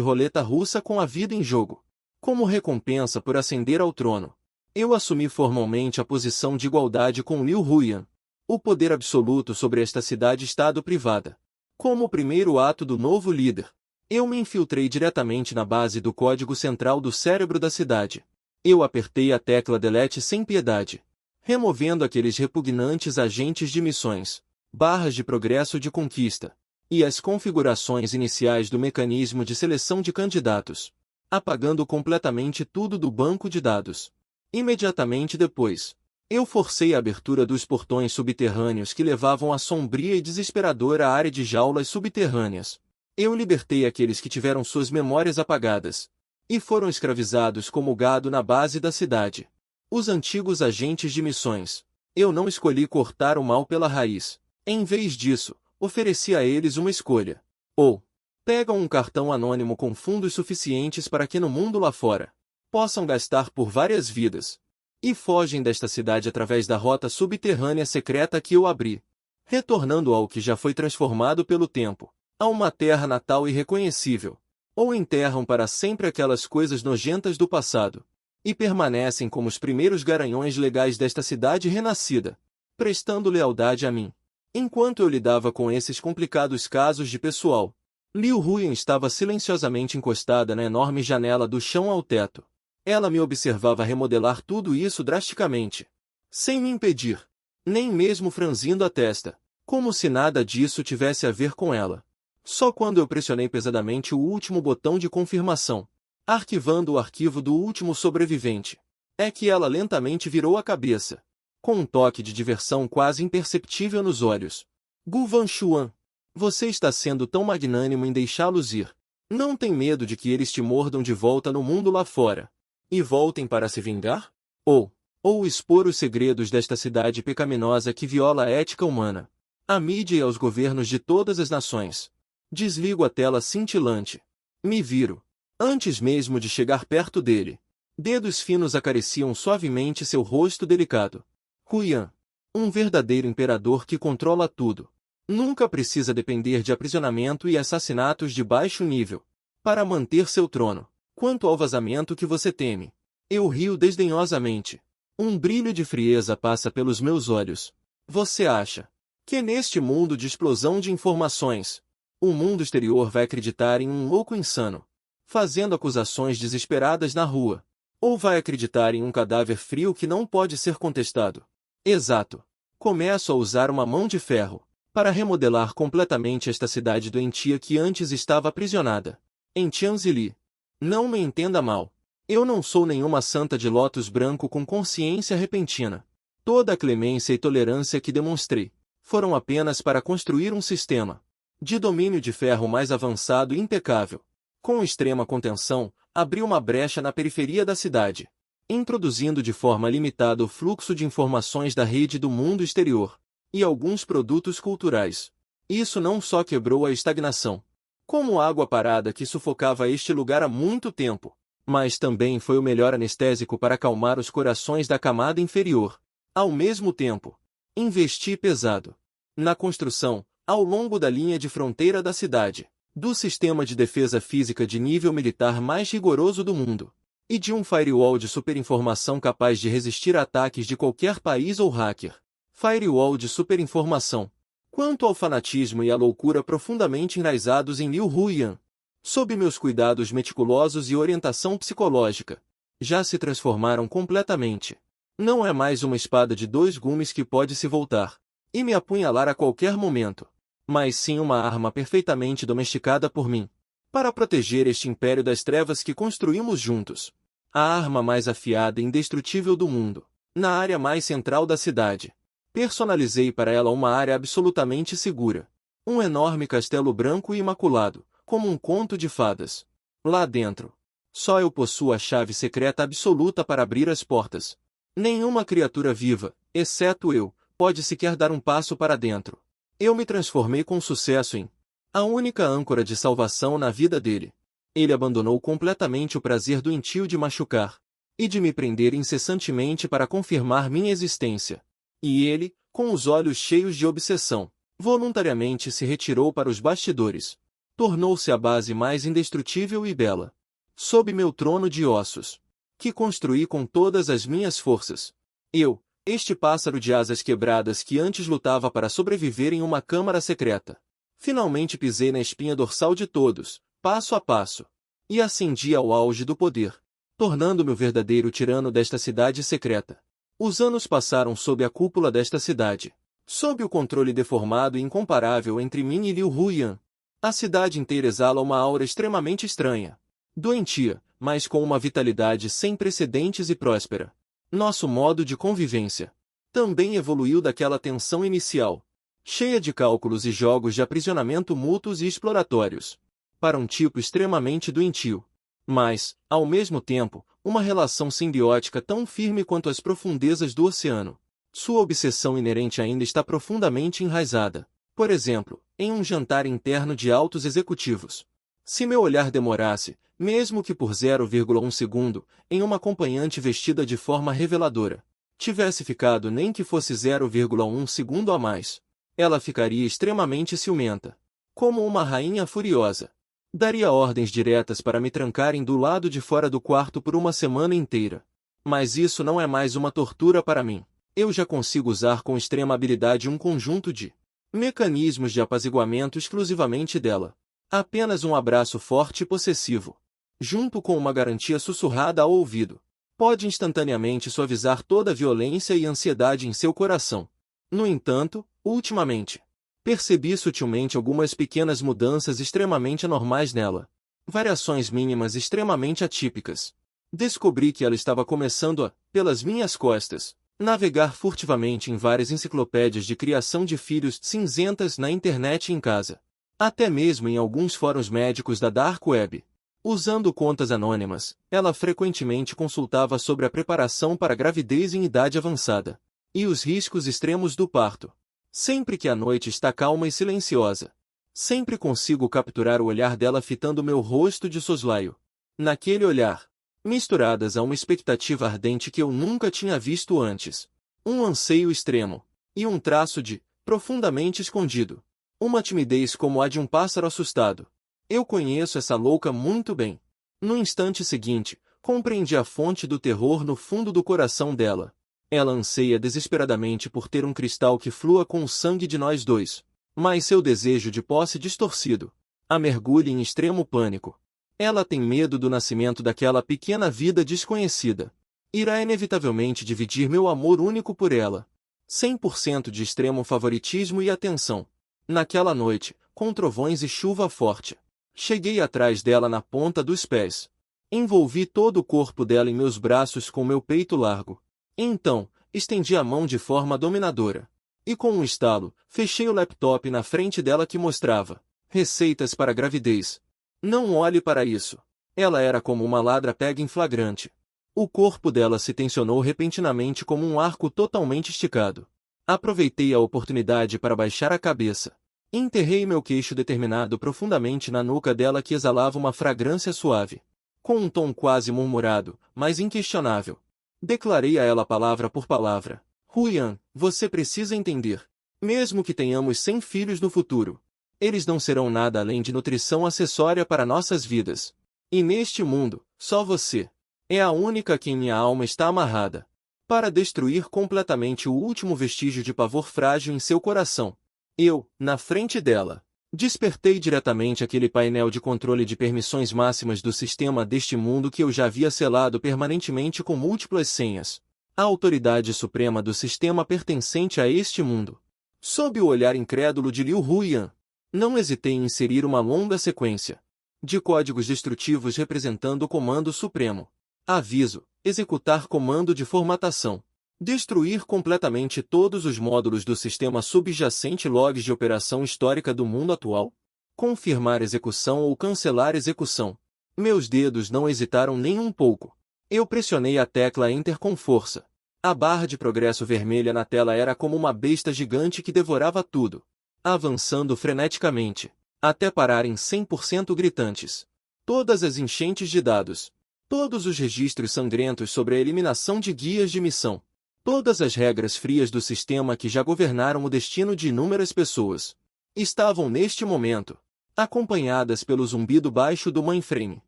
roleta russa com a vida em jogo. Como recompensa por ascender ao trono, eu assumi formalmente a posição de igualdade com Liu Huyan, o poder absoluto sobre esta cidade-estado privada. Como o primeiro ato do novo líder, eu me infiltrei diretamente na base do código central do cérebro da cidade. Eu apertei a tecla Delete sem piedade, removendo aqueles repugnantes agentes de missões, barras de progresso de conquista, e as configurações iniciais do mecanismo de seleção de candidatos, apagando completamente tudo do banco de dados. Imediatamente depois, eu forcei a abertura dos portões subterrâneos que levavam à sombria e desesperadora área de jaulas subterrâneas. Eu libertei aqueles que tiveram suas memórias apagadas e foram escravizados como gado na base da cidade. Os antigos agentes de missões. Eu não escolhi cortar o mal pela raiz. Em vez disso, ofereci a eles uma escolha. Ou pegam um cartão anônimo com fundos suficientes para que no mundo lá fora possam gastar por várias vidas, e fogem desta cidade através da rota subterrânea secreta que eu abri, retornando ao que já foi transformado pelo tempo, a uma terra natal irreconhecível, ou enterram para sempre aquelas coisas nojentas do passado, e permanecem como os primeiros garanhões legais desta cidade renascida, prestando lealdade a mim. Enquanto eu lidava com esses complicados casos de pessoal, Liu Huyan estava silenciosamente encostada na enorme janela do chão ao teto. Ela me observava remodelar tudo isso drasticamente, sem me impedir, nem mesmo franzindo a testa, como se nada disso tivesse a ver com ela. Só quando eu pressionei pesadamente o último botão de confirmação, arquivando o arquivo do último sobrevivente, é que ela lentamente virou a cabeça, com um toque de diversão quase imperceptível nos olhos. Gu Vanshuan, você está sendo tão magnânimo em deixá-los ir. Não tem medo de que eles te mordam de volta no mundo lá fora e voltem para se vingar? Ou expor os segredos desta cidade pecaminosa que viola a ética humana, à mídia e aos governos de todas as nações? Desligo a tela cintilante. Me viro. Antes mesmo de chegar perto dele, dedos finos acariciam suavemente seu rosto delicado. Huyan, um verdadeiro imperador que controla tudo, nunca precisa depender de aprisionamento e assassinatos de baixo nível para manter seu trono. Quanto ao vazamento que você teme, eu rio desdenhosamente. Um brilho de frieza passa pelos meus olhos. Você acha que neste mundo de explosão de informações, o mundo exterior vai acreditar em um louco insano, fazendo acusações desesperadas na rua? Ou vai acreditar em um cadáver frio que não pode ser contestado? Exato. Começo a usar uma mão de ferro para remodelar completamente esta cidade doentia que antes estava aprisionada em Tianzili. Não me entenda mal. Eu não sou nenhuma santa de lótus branco com consciência repentina. Toda a clemência e tolerância que demonstrei foram apenas para construir um sistema de domínio de ferro mais avançado e impecável. Com extrema contenção, abri uma brecha na periferia da cidade, introduzindo de forma limitada o fluxo de informações da rede do mundo exterior e alguns produtos culturais. Isso não só quebrou a estagnação, como água parada que sufocava este lugar há muito tempo, mas também foi o melhor anestésico para acalmar os corações da camada inferior. Ao mesmo tempo, investi pesado na construção, ao longo da linha de fronteira da cidade, do sistema de defesa física de nível militar mais rigoroso do mundo, e de um firewall de superinformação capaz de resistir a ataques de qualquer país ou hacker. Firewall de superinformação. Quanto ao fanatismo e à loucura profundamente enraizados em Liu Huyan, sob meus cuidados meticulosos e orientação psicológica, já se transformaram completamente. Não é mais uma espada de 2 gumes que pode se voltar e me apunhalar a qualquer momento, mas sim uma arma perfeitamente domesticada por mim, para proteger este império das trevas que construímos juntos. A arma mais afiada e indestrutível do mundo, na área mais central da cidade. Personalizei para ela uma área absolutamente segura. Um enorme castelo branco e imaculado, como um conto de fadas. Lá dentro, só eu possuo a chave secreta absoluta para abrir as portas. Nenhuma criatura viva, exceto eu, pode sequer dar um passo para dentro. Eu me transformei com sucesso em a única âncora de salvação na vida dele. Ele abandonou completamente o prazer doentio de machucar e de me prender incessantemente para confirmar minha existência. E ele, com os olhos cheios de obsessão, Voluntariamente se retirou para os bastidores. Tornou-se a base mais indestrutível e bela. Sob meu trono de ossos, que construí com todas as minhas forças. Eu, este pássaro de asas quebradas que antes lutava para sobreviver em uma câmara secreta. Finalmente pisei na espinha dorsal de todos, passo a passo. E ascendi ao auge do poder, tornando-me o verdadeiro tirano desta cidade secreta. Os anos passaram sob a cúpula desta cidade, sob o controle deformado e incomparável entre mim e Liu Huyan. A cidade inteira exala uma aura extremamente estranha. Doentia, mas com uma vitalidade sem precedentes e próspera. Nosso modo de convivência também evoluiu daquela tensão inicial, cheia de cálculos e jogos de aprisionamento mútuos e exploratórios, para um tipo extremamente doentio. Mas, ao mesmo tempo, uma relação simbiótica tão firme quanto as profundezas do oceano. Sua obsessão inerente ainda está profundamente enraizada. Por exemplo, em um jantar interno de altos executivos. Se meu olhar demorasse, mesmo que por 0,1 segundo, em uma acompanhante vestida de forma reveladora, tivesse ficado nem que fosse 0,1 segundo a mais, ela ficaria extremamente ciumenta. Como uma rainha furiosa. Daria ordens diretas para me trancarem do lado de fora do quarto por uma semana inteira. Mas isso não é mais uma tortura para mim. Eu já consigo usar com extrema habilidade um conjunto de mecanismos de apaziguamento exclusivamente dela. Apenas um abraço forte e possessivo, junto com uma garantia sussurrada ao ouvido, pode instantaneamente suavizar toda a violência e ansiedade em seu coração. No entanto, ultimamente, percebi sutilmente algumas pequenas mudanças extremamente anormais nela. Variações mínimas extremamente atípicas. Descobri que ela estava começando a, pelas minhas costas, navegar furtivamente em várias enciclopédias de criação de filhos cinzentas na internet e em casa. Até mesmo em alguns fóruns médicos da Dark Web. Usando contas anônimas, ela frequentemente consultava sobre a preparação para a gravidez em idade avançada e os riscos extremos do parto. Sempre que a noite está calma e silenciosa, sempre consigo capturar o olhar dela fitando meu rosto de soslaio. Naquele olhar, misturadas a uma expectativa ardente que eu nunca tinha visto antes, um anseio extremo e um traço de profundamente escondido. Uma timidez como a de um pássaro assustado. Eu conheço essa louca muito bem. No instante seguinte, compreendi a fonte do terror no fundo do coração dela. Ela anseia desesperadamente por ter um cristal que flua com o sangue de nós dois. Mas seu desejo de posse distorcido a mergulha em extremo pânico. Ela tem medo do nascimento daquela pequena vida desconhecida. Irá inevitavelmente dividir meu amor único por ela. 100% de extremo favoritismo e atenção. Naquela noite, com trovões e chuva forte, cheguei atrás dela na ponta dos pés. Envolvi todo o corpo dela em meus braços com meu peito largo. Então, estendi a mão de forma dominadora. E com um estalo, fechei o laptop na frente dela que mostrava receitas para gravidez. Não olhe para isso. Ela era como uma ladra pega em flagrante. O corpo dela se tensionou repentinamente como um arco totalmente esticado. Aproveitei a oportunidade para baixar a cabeça. Enterrei meu queixo determinado profundamente na nuca dela que exalava uma fragrância suave. Com um tom quase murmurado, mas inquestionável, declarei a ela palavra por palavra. Huyan, você precisa entender. Mesmo que tenhamos 100 filhos no futuro, eles não serão nada além de nutrição acessória para nossas vidas. E neste mundo, só você é a única a quem minha alma está amarrada. Para destruir completamente o último vestígio de pavor frágil em seu coração. Eu, na frente dela, despertei diretamente aquele painel de controle de permissões máximas do sistema deste mundo que eu já havia selado permanentemente com múltiplas senhas. A autoridade suprema do sistema pertencente a este mundo. Sob o olhar incrédulo de Liu Huyan, não hesitei em inserir uma longa sequência de códigos destrutivos representando o comando supremo. Aviso: executar comando de formatação. Destruir completamente todos os módulos do sistema subjacente logs de operação histórica do mundo atual. Confirmar execução ou cancelar execução. Meus dedos não hesitaram nem um pouco. Eu pressionei a tecla Enter com força. A barra de progresso vermelha na tela era como uma besta gigante que devorava tudo, avançando freneticamente, até parar em 100% gritantes. Todas as enchentes de dados. Todos os registros sangrentos sobre a eliminação de guias de missão. Todas as regras frias do sistema que já governaram o destino de inúmeras pessoas estavam neste momento acompanhadas pelo zumbido baixo do mainframe,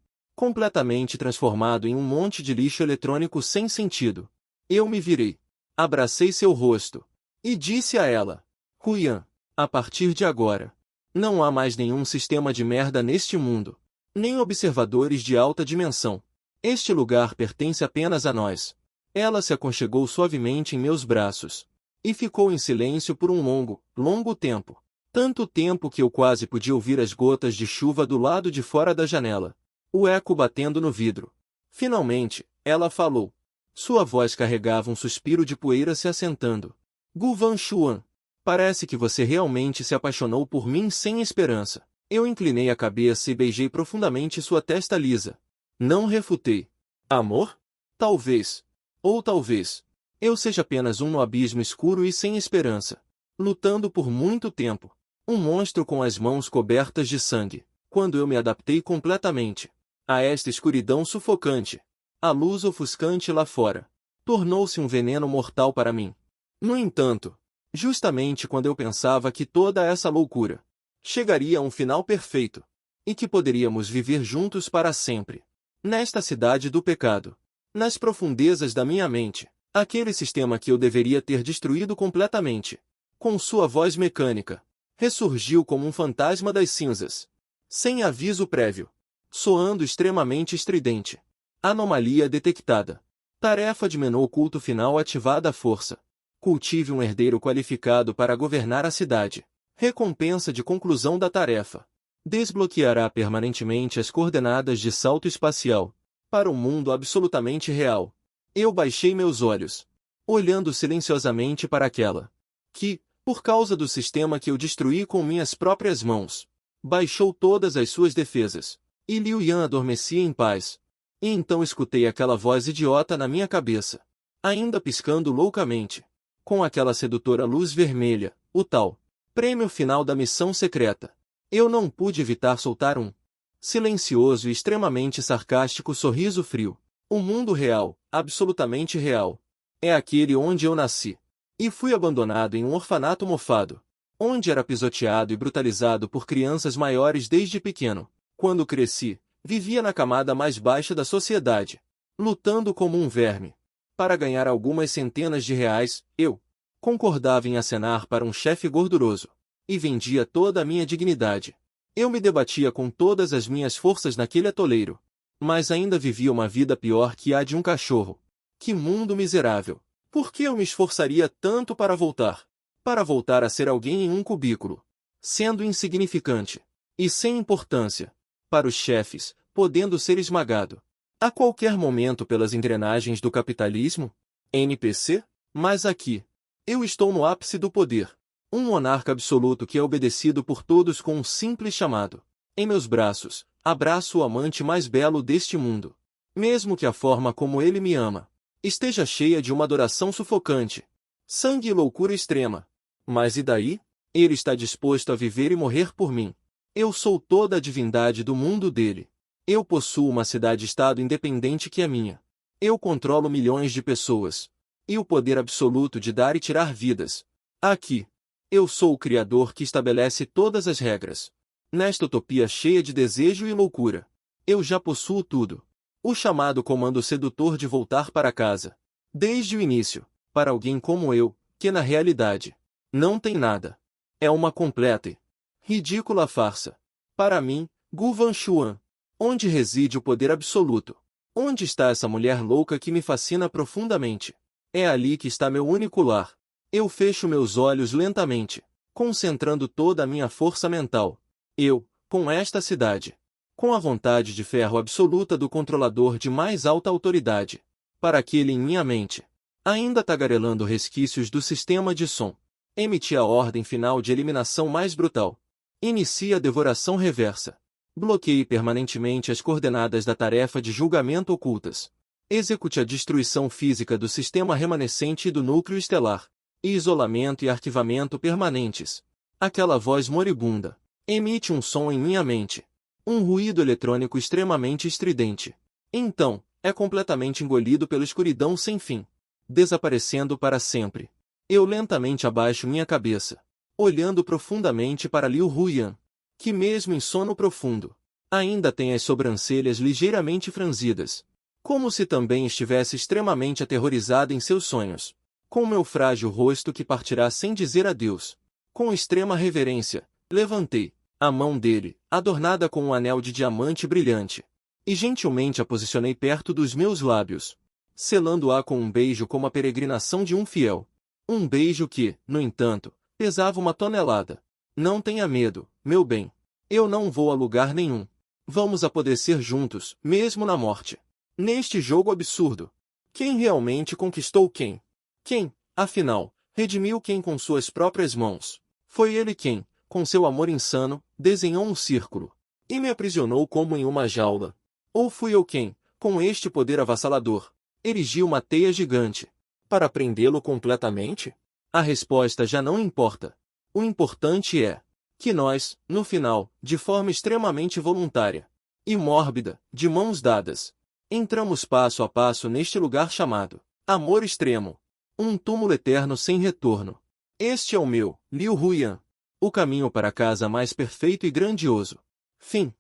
completamente transformado em um monte de lixo eletrônico sem sentido. Eu me virei, abracei seu rosto e disse a ela: Huyan, a partir de agora, não há mais nenhum sistema de merda neste mundo, nem observadores de alta dimensão. Este lugar pertence apenas a nós. Ela se aconchegou suavemente em meus braços e ficou em silêncio por um longo, longo tempo. Tanto tempo que eu quase podia ouvir as gotas de chuva do lado de fora da janela, o eco batendo no vidro. Finalmente, ela falou. Sua voz carregava um suspiro de poeira se assentando. Gu Van Xuan, parece que você realmente se apaixonou por mim sem esperança. Eu inclinei a cabeça e beijei profundamente sua testa lisa. Não refutei. Amor? Talvez. Ou talvez eu seja apenas um no abismo escuro e sem esperança, lutando por muito tempo. Um monstro com as mãos cobertas de sangue. Quando eu me adaptei completamente a esta escuridão sufocante, a luz ofuscante lá fora tornou-se um veneno mortal para mim. No entanto, justamente quando eu pensava que toda essa loucura chegaria a um final perfeito, e que poderíamos viver juntos para sempre, nesta cidade do pecado, nas profundezas da minha mente, aquele sistema que eu deveria ter destruído completamente, com sua voz mecânica, ressurgiu como um fantasma das cinzas, sem aviso prévio, soando extremamente estridente. Anomalia detectada. Tarefa de menu oculto final ativada à força. Cultive um herdeiro qualificado para governar a cidade. Recompensa de conclusão da tarefa. Desbloqueará permanentemente as coordenadas de salto espacial para um mundo absolutamente real. Eu baixei meus olhos, olhando silenciosamente para aquela que, por causa do sistema que eu destruí com minhas próprias mãos, baixou todas as suas defesas, e Liu Yan adormecia em paz. E então escutei aquela voz idiota na minha cabeça, ainda piscando loucamente, com aquela sedutora luz vermelha, o tal prêmio final da missão secreta. Eu não pude evitar soltar um silencioso e extremamente sarcástico sorriso frio. O mundo real, absolutamente real, é aquele onde eu nasci. E fui abandonado em um orfanato mofado, onde era pisoteado e brutalizado por crianças maiores desde pequeno. Quando cresci, vivia na camada mais baixa da sociedade, lutando como um verme. Para ganhar algumas centenas de reais, eu concordava em acenar para um chefe gorduroso, e vendia toda a minha dignidade. Eu me debatia com todas as minhas forças naquele atoleiro, mas ainda vivia uma vida pior que a de um cachorro. Que mundo miserável! Por que eu me esforçaria tanto para voltar? Para voltar a ser alguém em um cubículo, sendo insignificante e sem importância para os chefes, podendo ser esmagado a qualquer momento pelas engrenagens do capitalismo? NPC? Mas aqui, eu estou no ápice do poder. Um monarca absoluto que é obedecido por todos com um simples chamado. Em meus braços, abraço o amante mais belo deste mundo. Mesmo que a forma como ele me ama esteja cheia de uma adoração sufocante, sangue e loucura extrema. Mas e daí? Ele está disposto a viver e morrer por mim. Eu sou toda a divindade do mundo dele. Eu possuo uma cidade-estado independente que é minha. Eu controlo milhões de pessoas. E o poder absoluto de dar e tirar vidas. Aqui, eu sou o Criador que estabelece todas as regras. Nesta utopia cheia de desejo e loucura, eu já possuo tudo. O chamado comando sedutor de voltar para casa. Desde o início, para alguém como eu, que na realidade não tem nada. É uma completa e ridícula farsa. Para mim, Gu Van Xuan. Onde reside o poder absoluto? Onde está essa mulher louca que me fascina profundamente? É ali que está meu único lar. Eu fecho meus olhos lentamente, concentrando toda a minha força mental. Eu, com esta cidade, com a vontade de ferro absoluta do controlador de mais alta autoridade, para aquele em minha mente, ainda tagarelando resquícios do sistema de som, emiti a ordem final de eliminação mais brutal. Inicie a devoração reversa. Bloqueie permanentemente as coordenadas da tarefa de julgamento ocultas. Execute a destruição física do sistema remanescente e do núcleo estelar. E isolamento e arquivamento permanentes. Aquela voz moribunda emite um som em minha mente. Um ruído eletrônico extremamente estridente. Então, é completamente engolido pela escuridão sem fim. desaparecendo para sempre. Eu lentamente abaixo minha cabeça, olhando profundamente para Liu Huyan, que mesmo em sono profundo, ainda tem as sobrancelhas ligeiramente franzidas, como se também estivesse extremamente aterrorizada em seus sonhos. Com meu frágil rosto que partirá sem dizer adeus, com extrema reverência, levantei a mão dele, adornada com um anel de diamante brilhante, e gentilmente a posicionei perto dos meus lábios, selando-a com um beijo como a peregrinação de um fiel. Um beijo que, no entanto, pesava 1 tonelada. Não tenha medo, meu bem. Eu não vou a lugar nenhum. Vamos apodrecer juntos, mesmo na morte. Neste jogo absurdo. Quem realmente conquistou quem? Quem, afinal, redimiu quem com suas próprias mãos? Foi ele quem, com seu amor insano, desenhou um círculo e me aprisionou como em uma jaula. Ou fui eu quem, com este poder avassalador, erigi uma teia gigante para prendê-lo completamente? A resposta já não importa. O importante é que nós, no final, de forma extremamente voluntária e mórbida, de mãos dadas, entramos passo a passo neste lugar chamado amor extremo. Um túmulo eterno sem retorno. Este é o meu, Liu Huyan. O caminho para casa mais perfeito e grandioso. Fim.